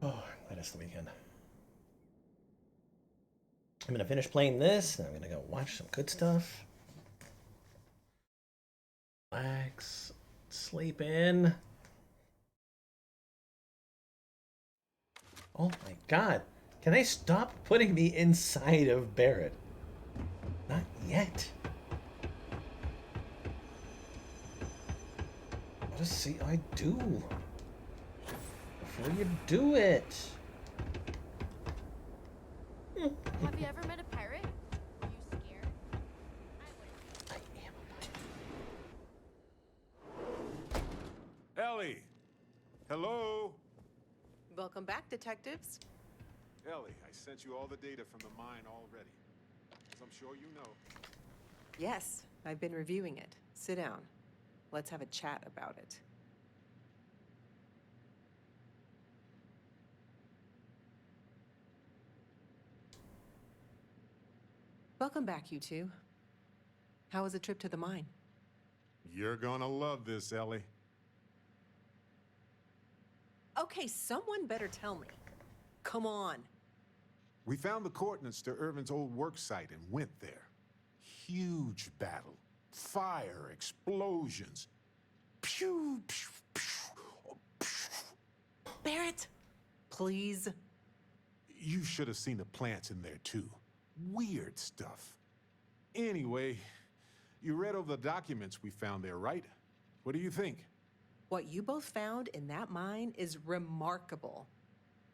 Oh, that is the weekend. I'm gonna finish playing this, and I'm gonna go watch some good stuff. Relax, sleep in. Oh my god. Can I stop putting me inside of Barrett? Not yet. What does CI do? Before you do it. Have you ever met a pirate? Were you scared? I am a pirate. Ellie! Hello? Welcome back, detectives. Ellie, I sent you all the data from the mine already. As I'm sure you know. Yes, I've been reviewing it. Sit down. Let's have a chat about it. Welcome back, you two. How was the trip to the mine? You're gonna love this, Ellie. Okay, someone better tell me. Come on. We found the coordinates to Irvin's old work site and went there. Huge battle. Fire, explosions. Pew, pew, pew, pew. Barrett, please. You should have seen the plants in there, too. Weird stuff. Anyway, you read over the documents we found there, right? What do you think? What you both found in that mine is remarkable.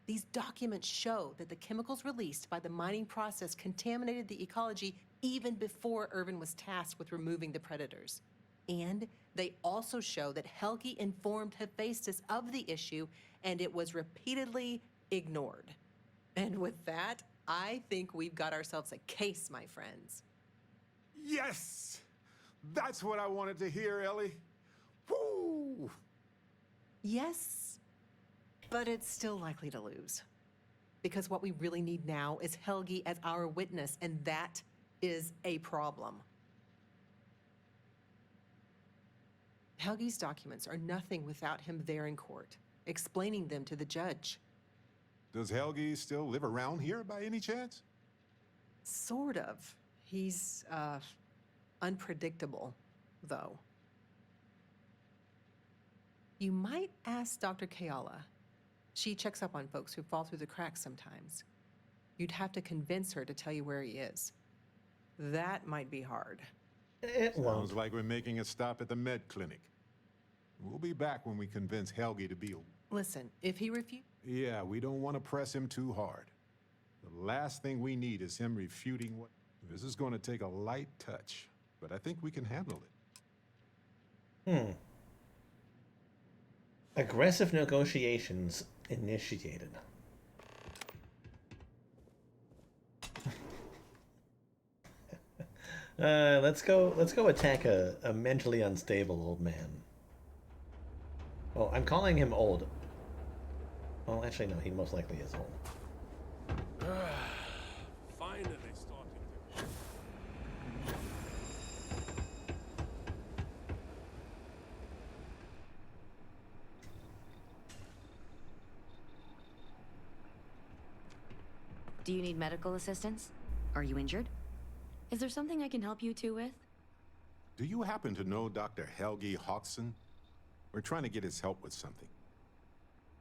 These documents show that the chemicals released by the mining process contaminated the ecology even before Irvin was tasked with removing the predators. And they also show that Helgi informed Hephaestus of the issue, and it was repeatedly ignored. And with that, I think we've got ourselves a case, my friends. Yes! That's what I wanted to hear, Ellie. Woo! Yes, but it's still likely to lose. Because what we really need now is Helgi as our witness, and that is a problem. Helgi's documents are nothing without him there in court, explaining them to the judge. Does Helgi still live around here by any chance? Sort of. He's, unpredictable, though. You might ask Dr. Kayala. She checks up on folks who fall through the cracks sometimes. You'd have to convince her to tell you where he is. That might be hard. It won't. Sounds like we're making a stop at the med clinic. We'll be back when we convince Helgi to be a... Listen, if he refuses... Yeah, we don't want to press him too hard. The last thing we need is him refuting what... This is going to take a light touch, but I think we can handle it. Aggressive negotiations initiated. Let's go attack a mentally unstable old man. Well, I'm calling him old. Well, actually, no. He most likely is old. Finally starting to. Do you need medical assistance? Are you injured? Is there something I can help you two with? Do you happen to know Dr. Helgi Hodgson? We're trying to get his help with something.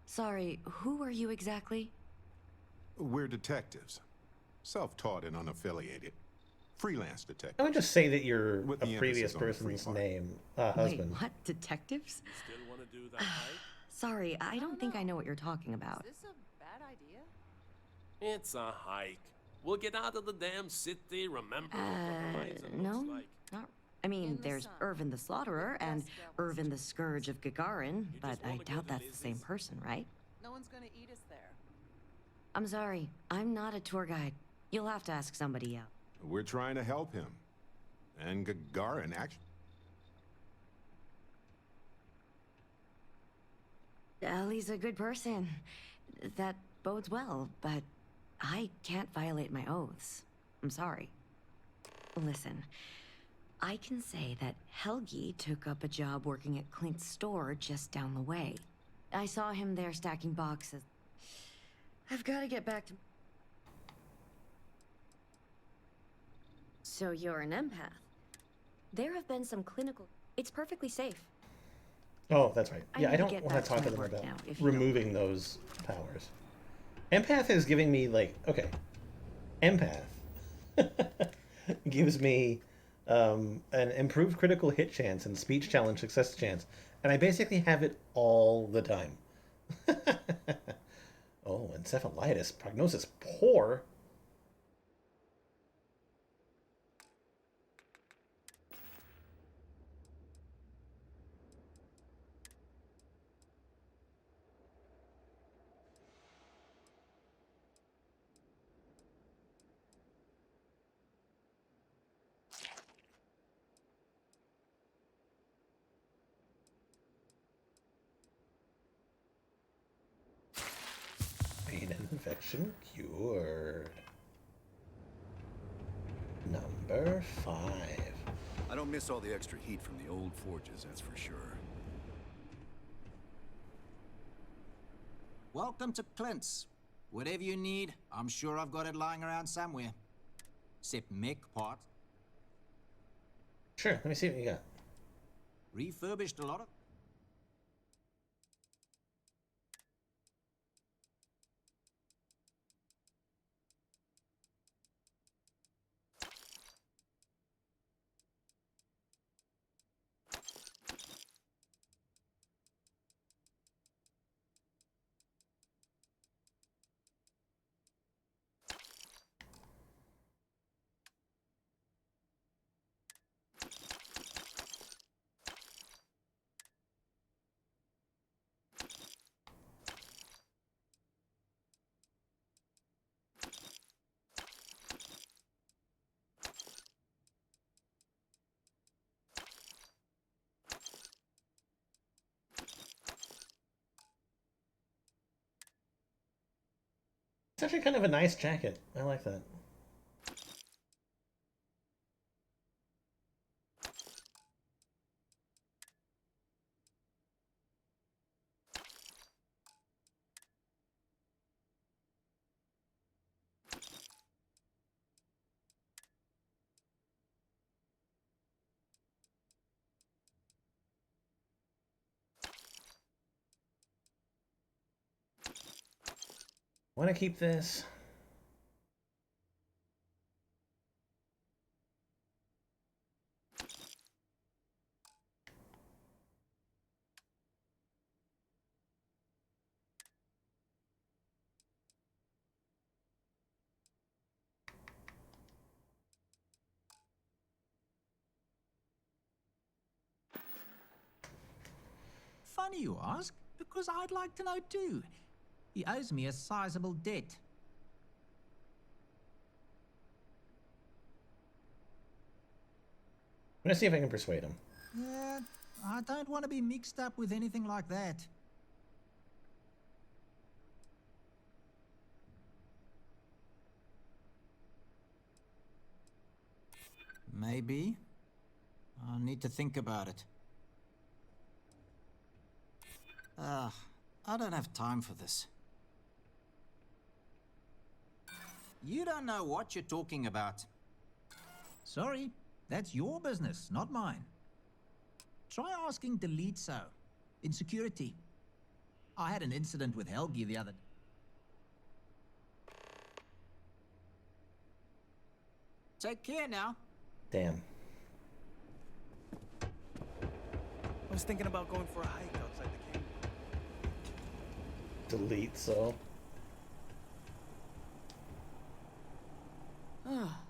Sorry, who are you exactly? We're detectives. Self-taught and unaffiliated. Freelance detectives. I would just say that you're With a the previous emphasis on the free person's part. name, Wait, husband. what? Detectives? Still want to do that hike? Sorry, I don't think I know what you're talking about. Is this a bad idea? It's a hike. We'll get out of the damn city. Remember what the horizon No, looks like. not. I mean, In the there's sun. Irvin the Slaughterer and Dust devils. Irvin the Scourge of Gagarin, You but just I wanna go doubt to that's the same Lizzie's? person, right? No one's gonna eat us there. I'm sorry, I'm not a tour guide. You'll have to ask somebody else. We're trying to help him. And Gagarin, actually. Ellie's a good person. That bodes well, but I can't violate my oaths. I'm sorry. Listen, I can say that Helgi took up a job working at Clint's store just down the way. I saw him there stacking boxes. I've got to get back to... So you're an empath. There have been some clinical... It's perfectly safe. Oh, that's right. I Yeah, I need to don't get want back to to talk my to them work about now, if you don't removing those powers. Empath is giving me, like, okay. Empath gives me an improved critical hit chance and speech challenge success chance. And I basically have it all the time. Oh, encephalitis. Prognosis poor. Pain and infection cured. Number 5. I don't miss all the extra heat from the old forges, that's for sure. Welcome to Clint's. Whatever you need, I'm sure I've got it lying around somewhere. Except mech part. Sure, let me see what you got. Refurbished a lot of... It's actually kind of a nice jacket. I like that. Want to keep this? Funny you ask, because I'd like to know too. He owes me a sizable debt. gonna see if I can persuade him. Yeah, I don't want to be mixed up with anything like that. Maybe. I'll need to think about it. I don't have time for this. You don't know what you're talking about. Sorry, that's your business, not mine. Try asking Delitso in security. I had an incident with Helgi the other. Take care now. Damn. I was thinking about going for a hike outside the cave. Delete so. Ah,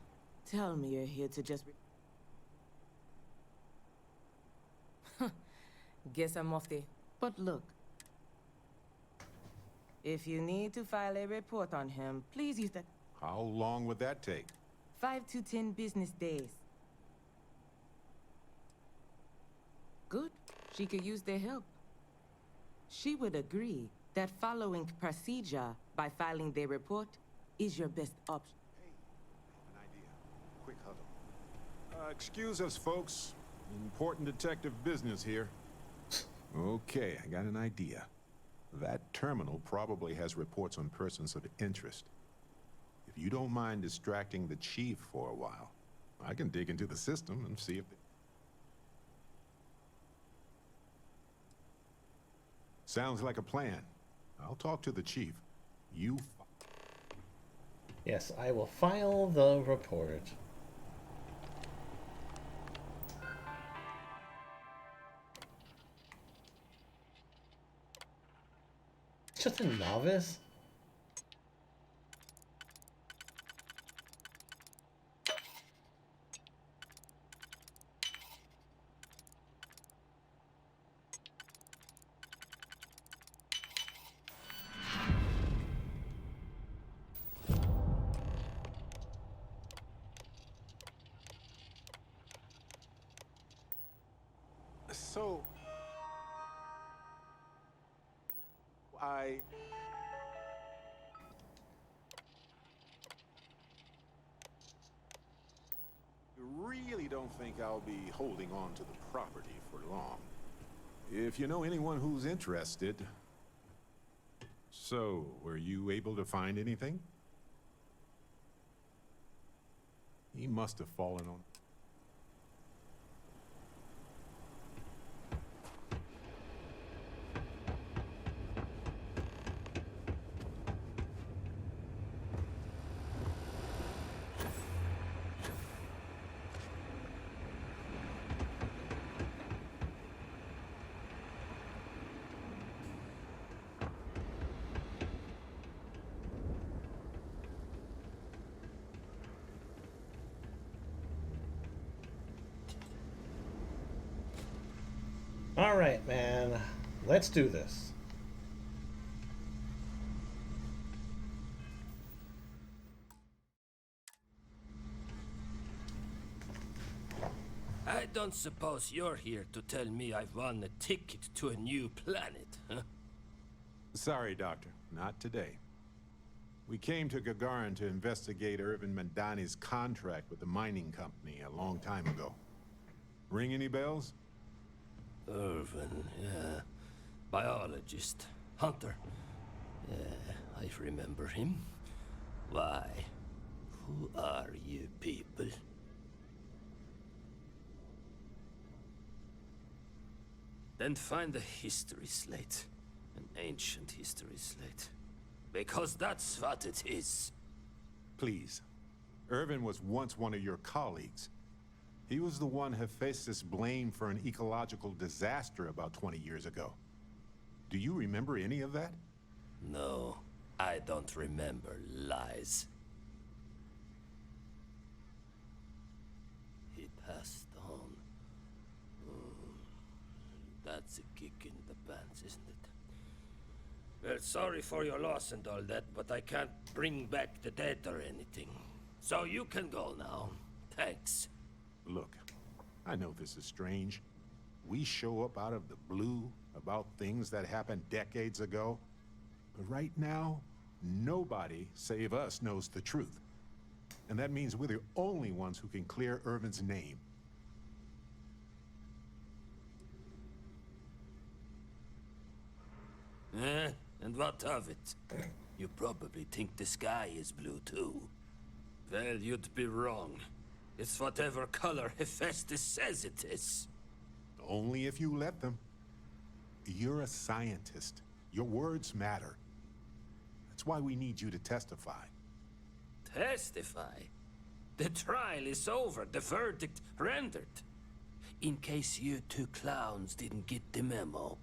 tell me you're here to just... Guess I'm off there. But look. If you need to file a report on him, please use that... How long would that take? 5 to 10 business days. Good. She could use their help. She would agree that following procedure by filing their report is your best option. Hey, I have an idea. Quick huddle. Excuse us, folks. Important detective business here. Okay, I got an idea. That terminal probably has reports on persons of interest. If you don't mind distracting the chief for a while, I can dig into the system and see if... Sounds like a plan. I'll talk to the chief. You... Yes, I will file the report. Just a novice? So... really don't think I'll be holding on to the property for long. If you know anyone who's interested... So, were you able to find anything? He must have fallen on... All right, man. Let's do this. I don't suppose you're here to tell me I've won a ticket to a new planet, huh? Sorry, Doctor. Not today. We came to Gagarin to investigate Irvin Mandani's contract with the mining company a long time ago. Ring any bells? Irvin, yeah. Biologist. Hunter. Yeah, I remember him. Why? Who are you people? Then find the history slate. An ancient history slate. Because that's what it is. Please. Irvin was once one of your colleagues. He was the one Hephaestus blamed for an ecological disaster about 20 years ago. Do you remember any of that? No, I don't remember lies. He passed on. That's a kick in the pants, isn't it? Well, sorry for your loss and all that, but I can't bring back the dead or anything. So you can go now. Thanks. Look, I know this is strange. We show up out of the blue about things that happened decades ago. But right now, nobody save us knows the truth. And that means we're the only ones who can clear Irvin's name. And what of it? You probably think the sky is blue too. Well, you'd be wrong. It's whatever color Hephaestus says it is. Only if you let them. You're a scientist. Your words matter. That's why we need you to testify. Testify? The trial is over, the verdict rendered. In case you two clowns didn't get the memo.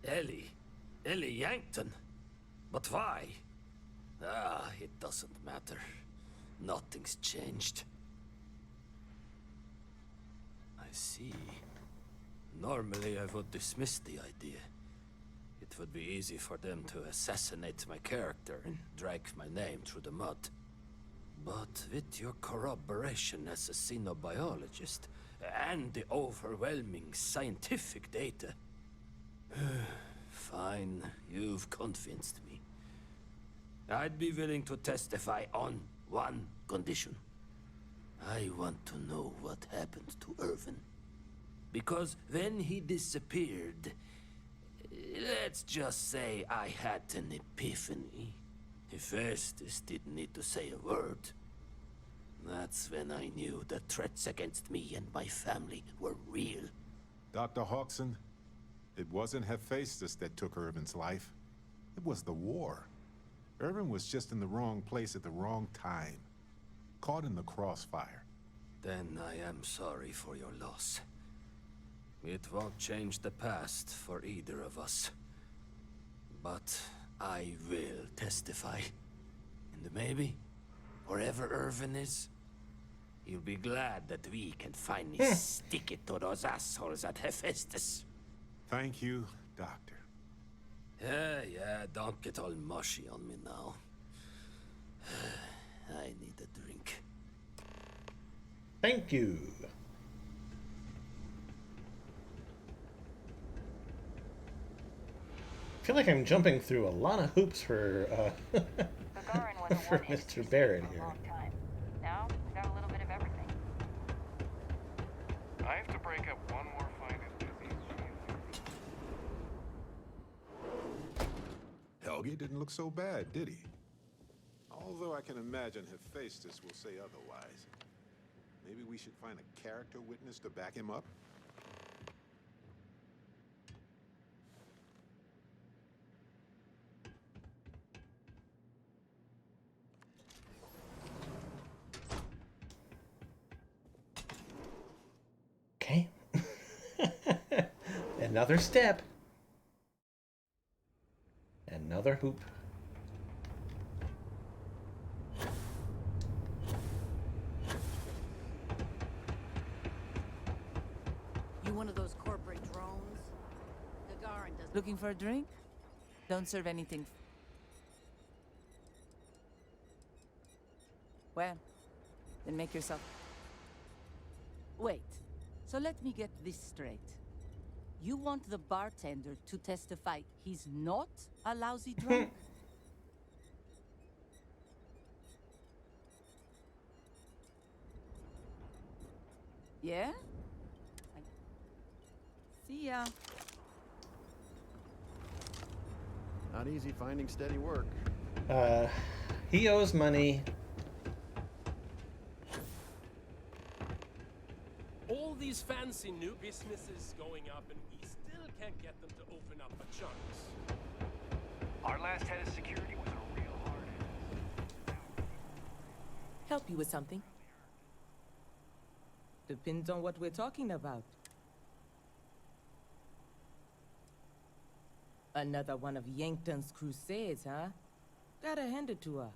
Ellie Yankton? But why? Ah, it doesn't matter. Nothing's changed. I see. Normally I would dismiss the idea. It would be easy for them to assassinate my character and drag my name through the mud. But with your corroboration as a xenobiologist and the overwhelming scientific data... Fine, you've convinced me. I'd be willing to testify on one condition. I want to know what happened to Irvin. Because when he disappeared, let's just say I had an epiphany. Hephaestus didn't need to say a word. That's when I knew the threats against me and my family were real. Dr. Hawkson, it wasn't Hephaestus that took Irvin's life. It was the war. Irvin was just in the wrong place at the wrong time. Caught in the crossfire. Then I am sorry for your loss. It won't change the past for either of us. But I will testify. And maybe, wherever Irvin is, he'll be glad that we can finally stick it to those assholes at Hephaestus. Thank you, Doctor. Yeah, don't get all mushy on me now. I need a drink. Thank you. I feel like I'm jumping through a lot of hoops for for Mr. Barrett here. Now, we got a little bit of everything. I have to break up one more fight in Helge didn't look so bad, did he? Although I can imagine Hephaestus will say otherwise. Maybe we should find a character witness to back him up? Okay. Another step. Another hoop. You one of those corporate drones? Gagarin doesn't... Looking for a drink? Don't serve anything. Well, then make yourself... Wait. So let me get this straight. You want the bartender to testify he's not a lousy drunk? Yeah? See ya. Not easy finding steady work. He owes money. All these fancy new businesses going up, and we still can't get them to open up a chunks. Our last head of security was a real hard. Help you with something? Depends on what we're talking about. Another one of Yankton's crusades, huh? Gotta hand it to her.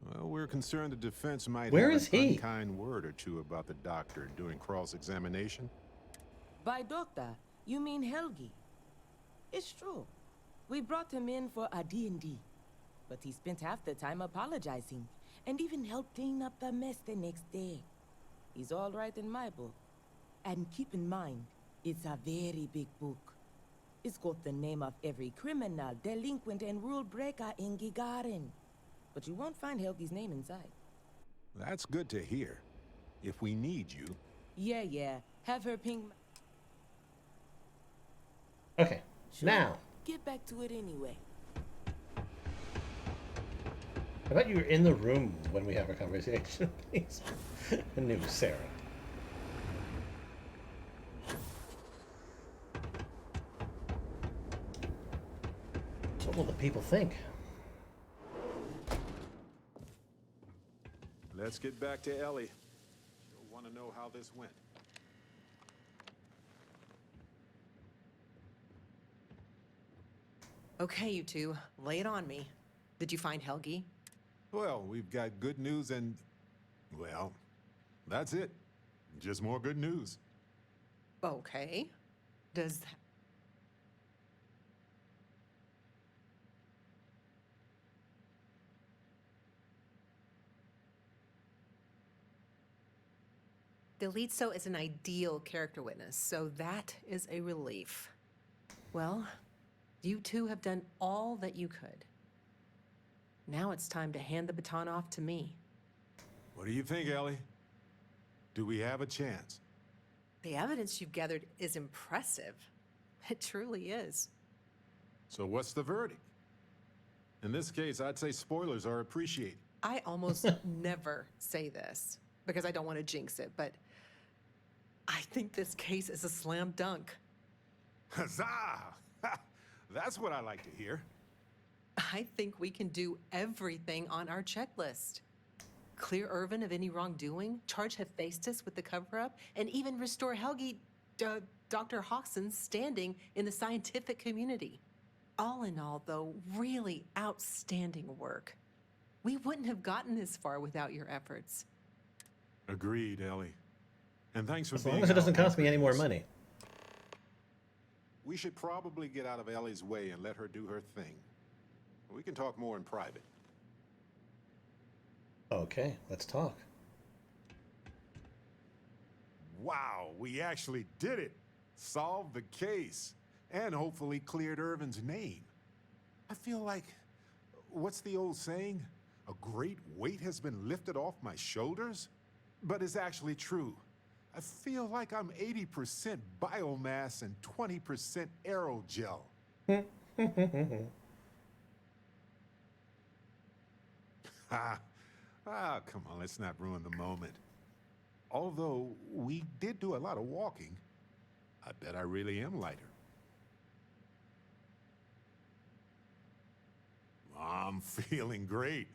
Well, we're concerned the defense might Where have is an he? unkind word or two about the doctor during cross-examination. By doctor, you mean Helgi. It's true. We brought him in for a D&D, but he spent half the time apologizing. and even helped clean up the mess the next day. He's all right in my book. And keep in mind, it's a very big book. It's got the name of every criminal, delinquent, and rule breaker in Gagarin. But you won't find Helgi's name inside. That's good to hear. If we need you... Yeah. Have her ping... Okay, Sure. now. Get back to it anyway. How about you're in the room when we have a conversation, please? New Sarah. What will the people think? Let's get back to Ellie. She'll want to know how this went. Okay, you two, lay it on me. Did you find Helgi? Well, we've got good news and... well, that's it. Just more good news. Okay. Does... Delitso is an ideal character witness, so that is a relief. Well, you two have done all that you could. Now it's time to hand the baton off to me. What do you think, Ellie? Do we have a chance? The evidence you've gathered is impressive. It truly is. So what's the verdict? In this case, I'd say spoilers are appreciated. I almost never say this because I don't want to jinx it, but I think this case is a slam dunk. Huzzah! That's what I like to hear. I think we can do everything on our checklist. Clear Irvin of any wrongdoing, charge Hephaestus with the cover-up, and even restore Helgi, Dr. Hawkson's standing in the scientific community. All in all, though, really outstanding work. We wouldn't have gotten this far without your efforts. Agreed, Ellie. And thanks for As being long as it doesn't our cost me any more anchor. money. We should probably get out of Ellie's way and let her do her thing. We can talk more in private. Okay, let's talk. Wow, we actually did it! Solved the case. And hopefully cleared Irvin's name. I feel like... what's the old saying? A great weight has been lifted off my shoulders? But it's actually true. I feel like I'm 80% biomass and 20% aerogel. Come on, let's not ruin the moment. Although we did do a lot of walking, I bet I really am lighter. I'm feeling great.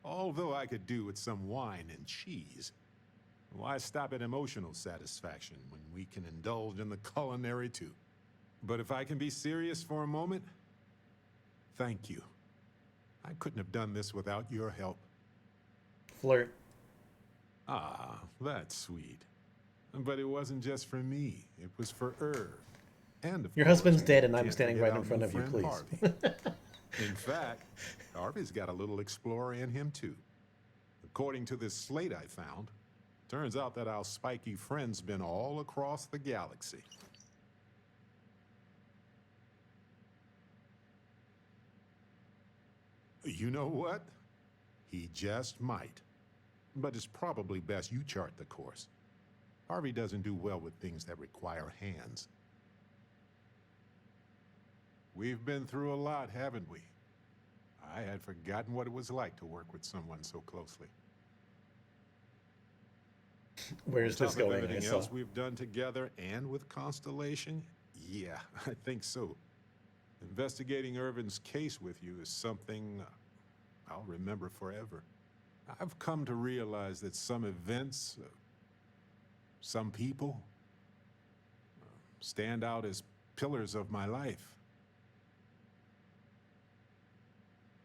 Although I could do with some wine and cheese. Why stop at emotional satisfaction when we can indulge in the culinary too? But if I can be serious for a moment, thank you. I couldn't have done this without your help. Flirt. Ah, that's sweet. But it wasn't just for me. It was for Irv. And of Your course, husband's we dead and I'm can't standing forget right in our front new of you, friend please. Harvey. In fact, Harvey's got a little explorer in him too. According to this slate I found, turns out that our spiky friend's been all across the galaxy. You know what? He just might. But it's probably best you chart the course. Harvey doesn't do well with things that require hands. We've been through a lot, haven't we? I had forgotten what it was like to work with someone so closely. Where's this On top of going? everything I saw. else we've done together and with Constellation? Yeah, I think so. Investigating Irvin's case with you is something I'll remember forever. I've come to realize that some events, some people, stand out as pillars of my life.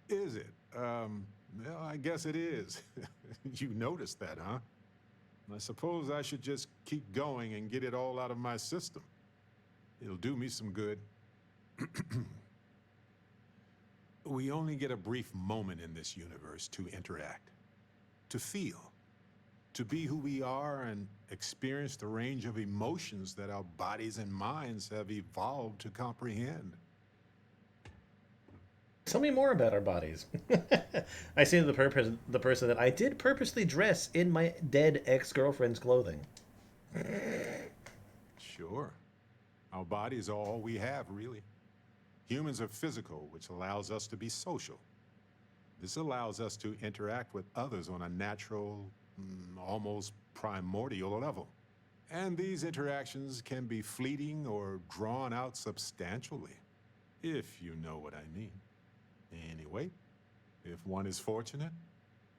Is it? Well, I guess it is. You noticed that, huh? I suppose I should just keep going and get it all out of my system. It'll do me some good. We only get a brief moment in this universe to interact. to feel, to be who we are and experience the range of emotions that our bodies and minds have evolved to comprehend. Tell me more about our bodies. I see the person that I did purposely dress in my dead ex-girlfriend's clothing. Sure. Our bodies are all we have, really. Humans are physical, which allows us to be social. This allows us to interact with others on a natural, almost primordial level. And these interactions can be fleeting or drawn out substantially, if you know what I mean. Anyway, if one is fortunate,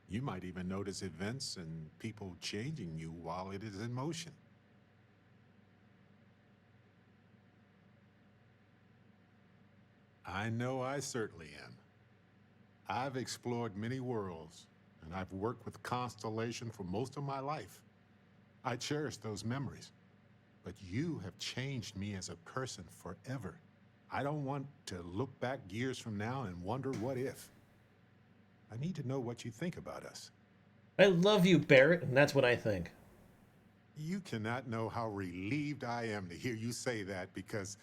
you might even notice events and people changing you while it is in motion. I know I certainly am. I've explored many worlds, and I've worked with Constellation for most of my life. I cherish those memories, but you have changed me as a person forever. I don't want to look back years from now and wonder what if. I need to know what you think about us. I love you, Barrett, and that's what I think. You cannot know how relieved I am to hear you say that, because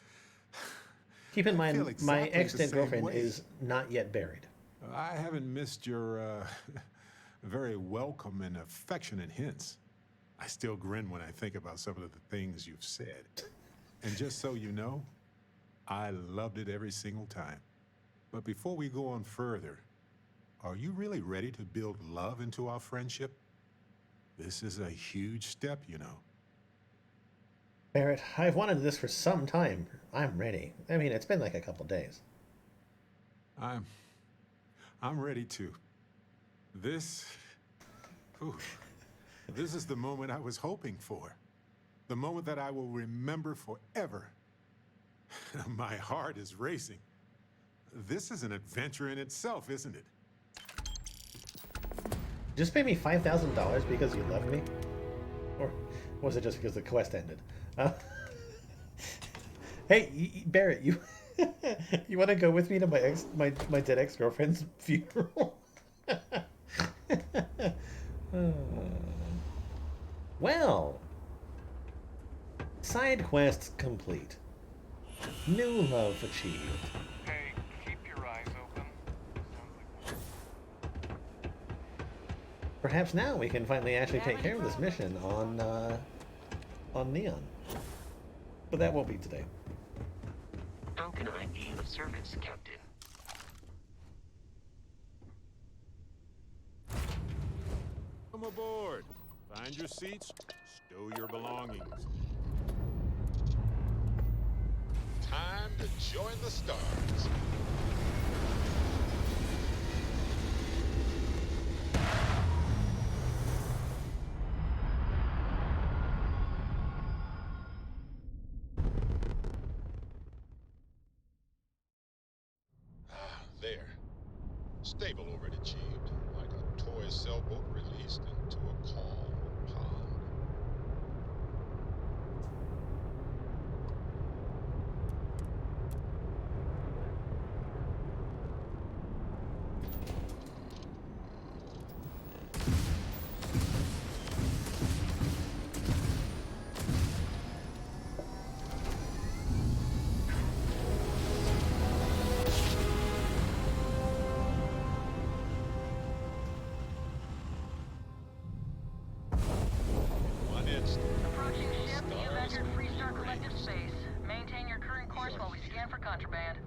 keep in mind, exactly my ex-dead girlfriend is not yet buried. I haven't missed your very welcome and affectionate hints. I still grin when I think about some of the things you've said. And just so you know, I loved it every single time. But before we go on further, are you really ready to build love into our friendship? This is a huge step, you know. Barrett, I've wanted this for some time. I'm ready. I mean, it's been like a couple days. I'm ready too. This is the moment I was hoping for. The moment that I will remember forever. My heart is racing. This is an adventure in itself, isn't it? Just pay me $5,000 because you love me? Or was it just because the quest ended? Hey, Barrett, you you want to go with me to my dead ex-girlfriend's funeral? Well, side quests complete. New love achieved. Hey, keep your eyes open. Perhaps now we can finally actually take care of this mission on Neon. But that won't be today. How can I be of service, Captain? Come aboard. Find your seats. Stow your belongings. Time to join the stars. There. Stable orbit achieved, like a toy sailboat released into a calm pond. Approaching ship, you've entered Freestar Collective space. Maintain your current course while we scan for contraband.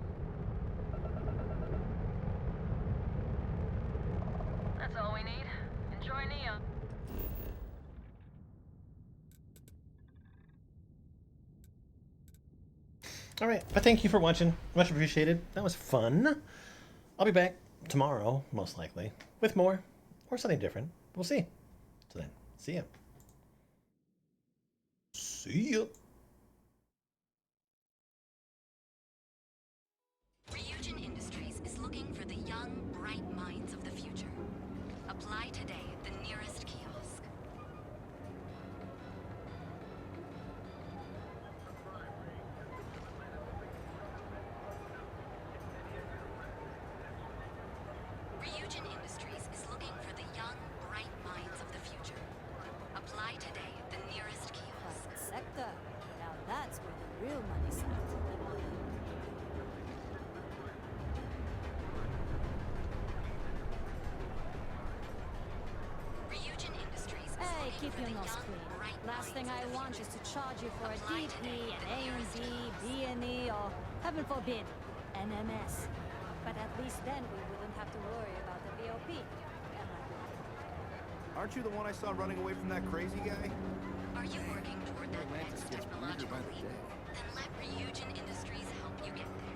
That's all we need. Enjoy Neon. Alright, but thank you for watching. Much appreciated. That was fun. I'll be back tomorrow, most likely, with more or something different. We'll see. So then, see ya. See ya. Ryujin Industries is looking for the young, bright minds of the future. Apply today at the nearest kiosk. Ryujin Industries is looking for the young, bright minds Keep your nose clean. Last thing I want is to charge you for a DP, an A&D, B&E, or, heaven forbid, an MS. But at least then we wouldn't have to worry about the VOP. Am I right? Aren't you the one I saw running away from that crazy guy? Are you working toward that Atlantis next gets weirder technological by the leap? day. Then let Ryujin Industries help you get there.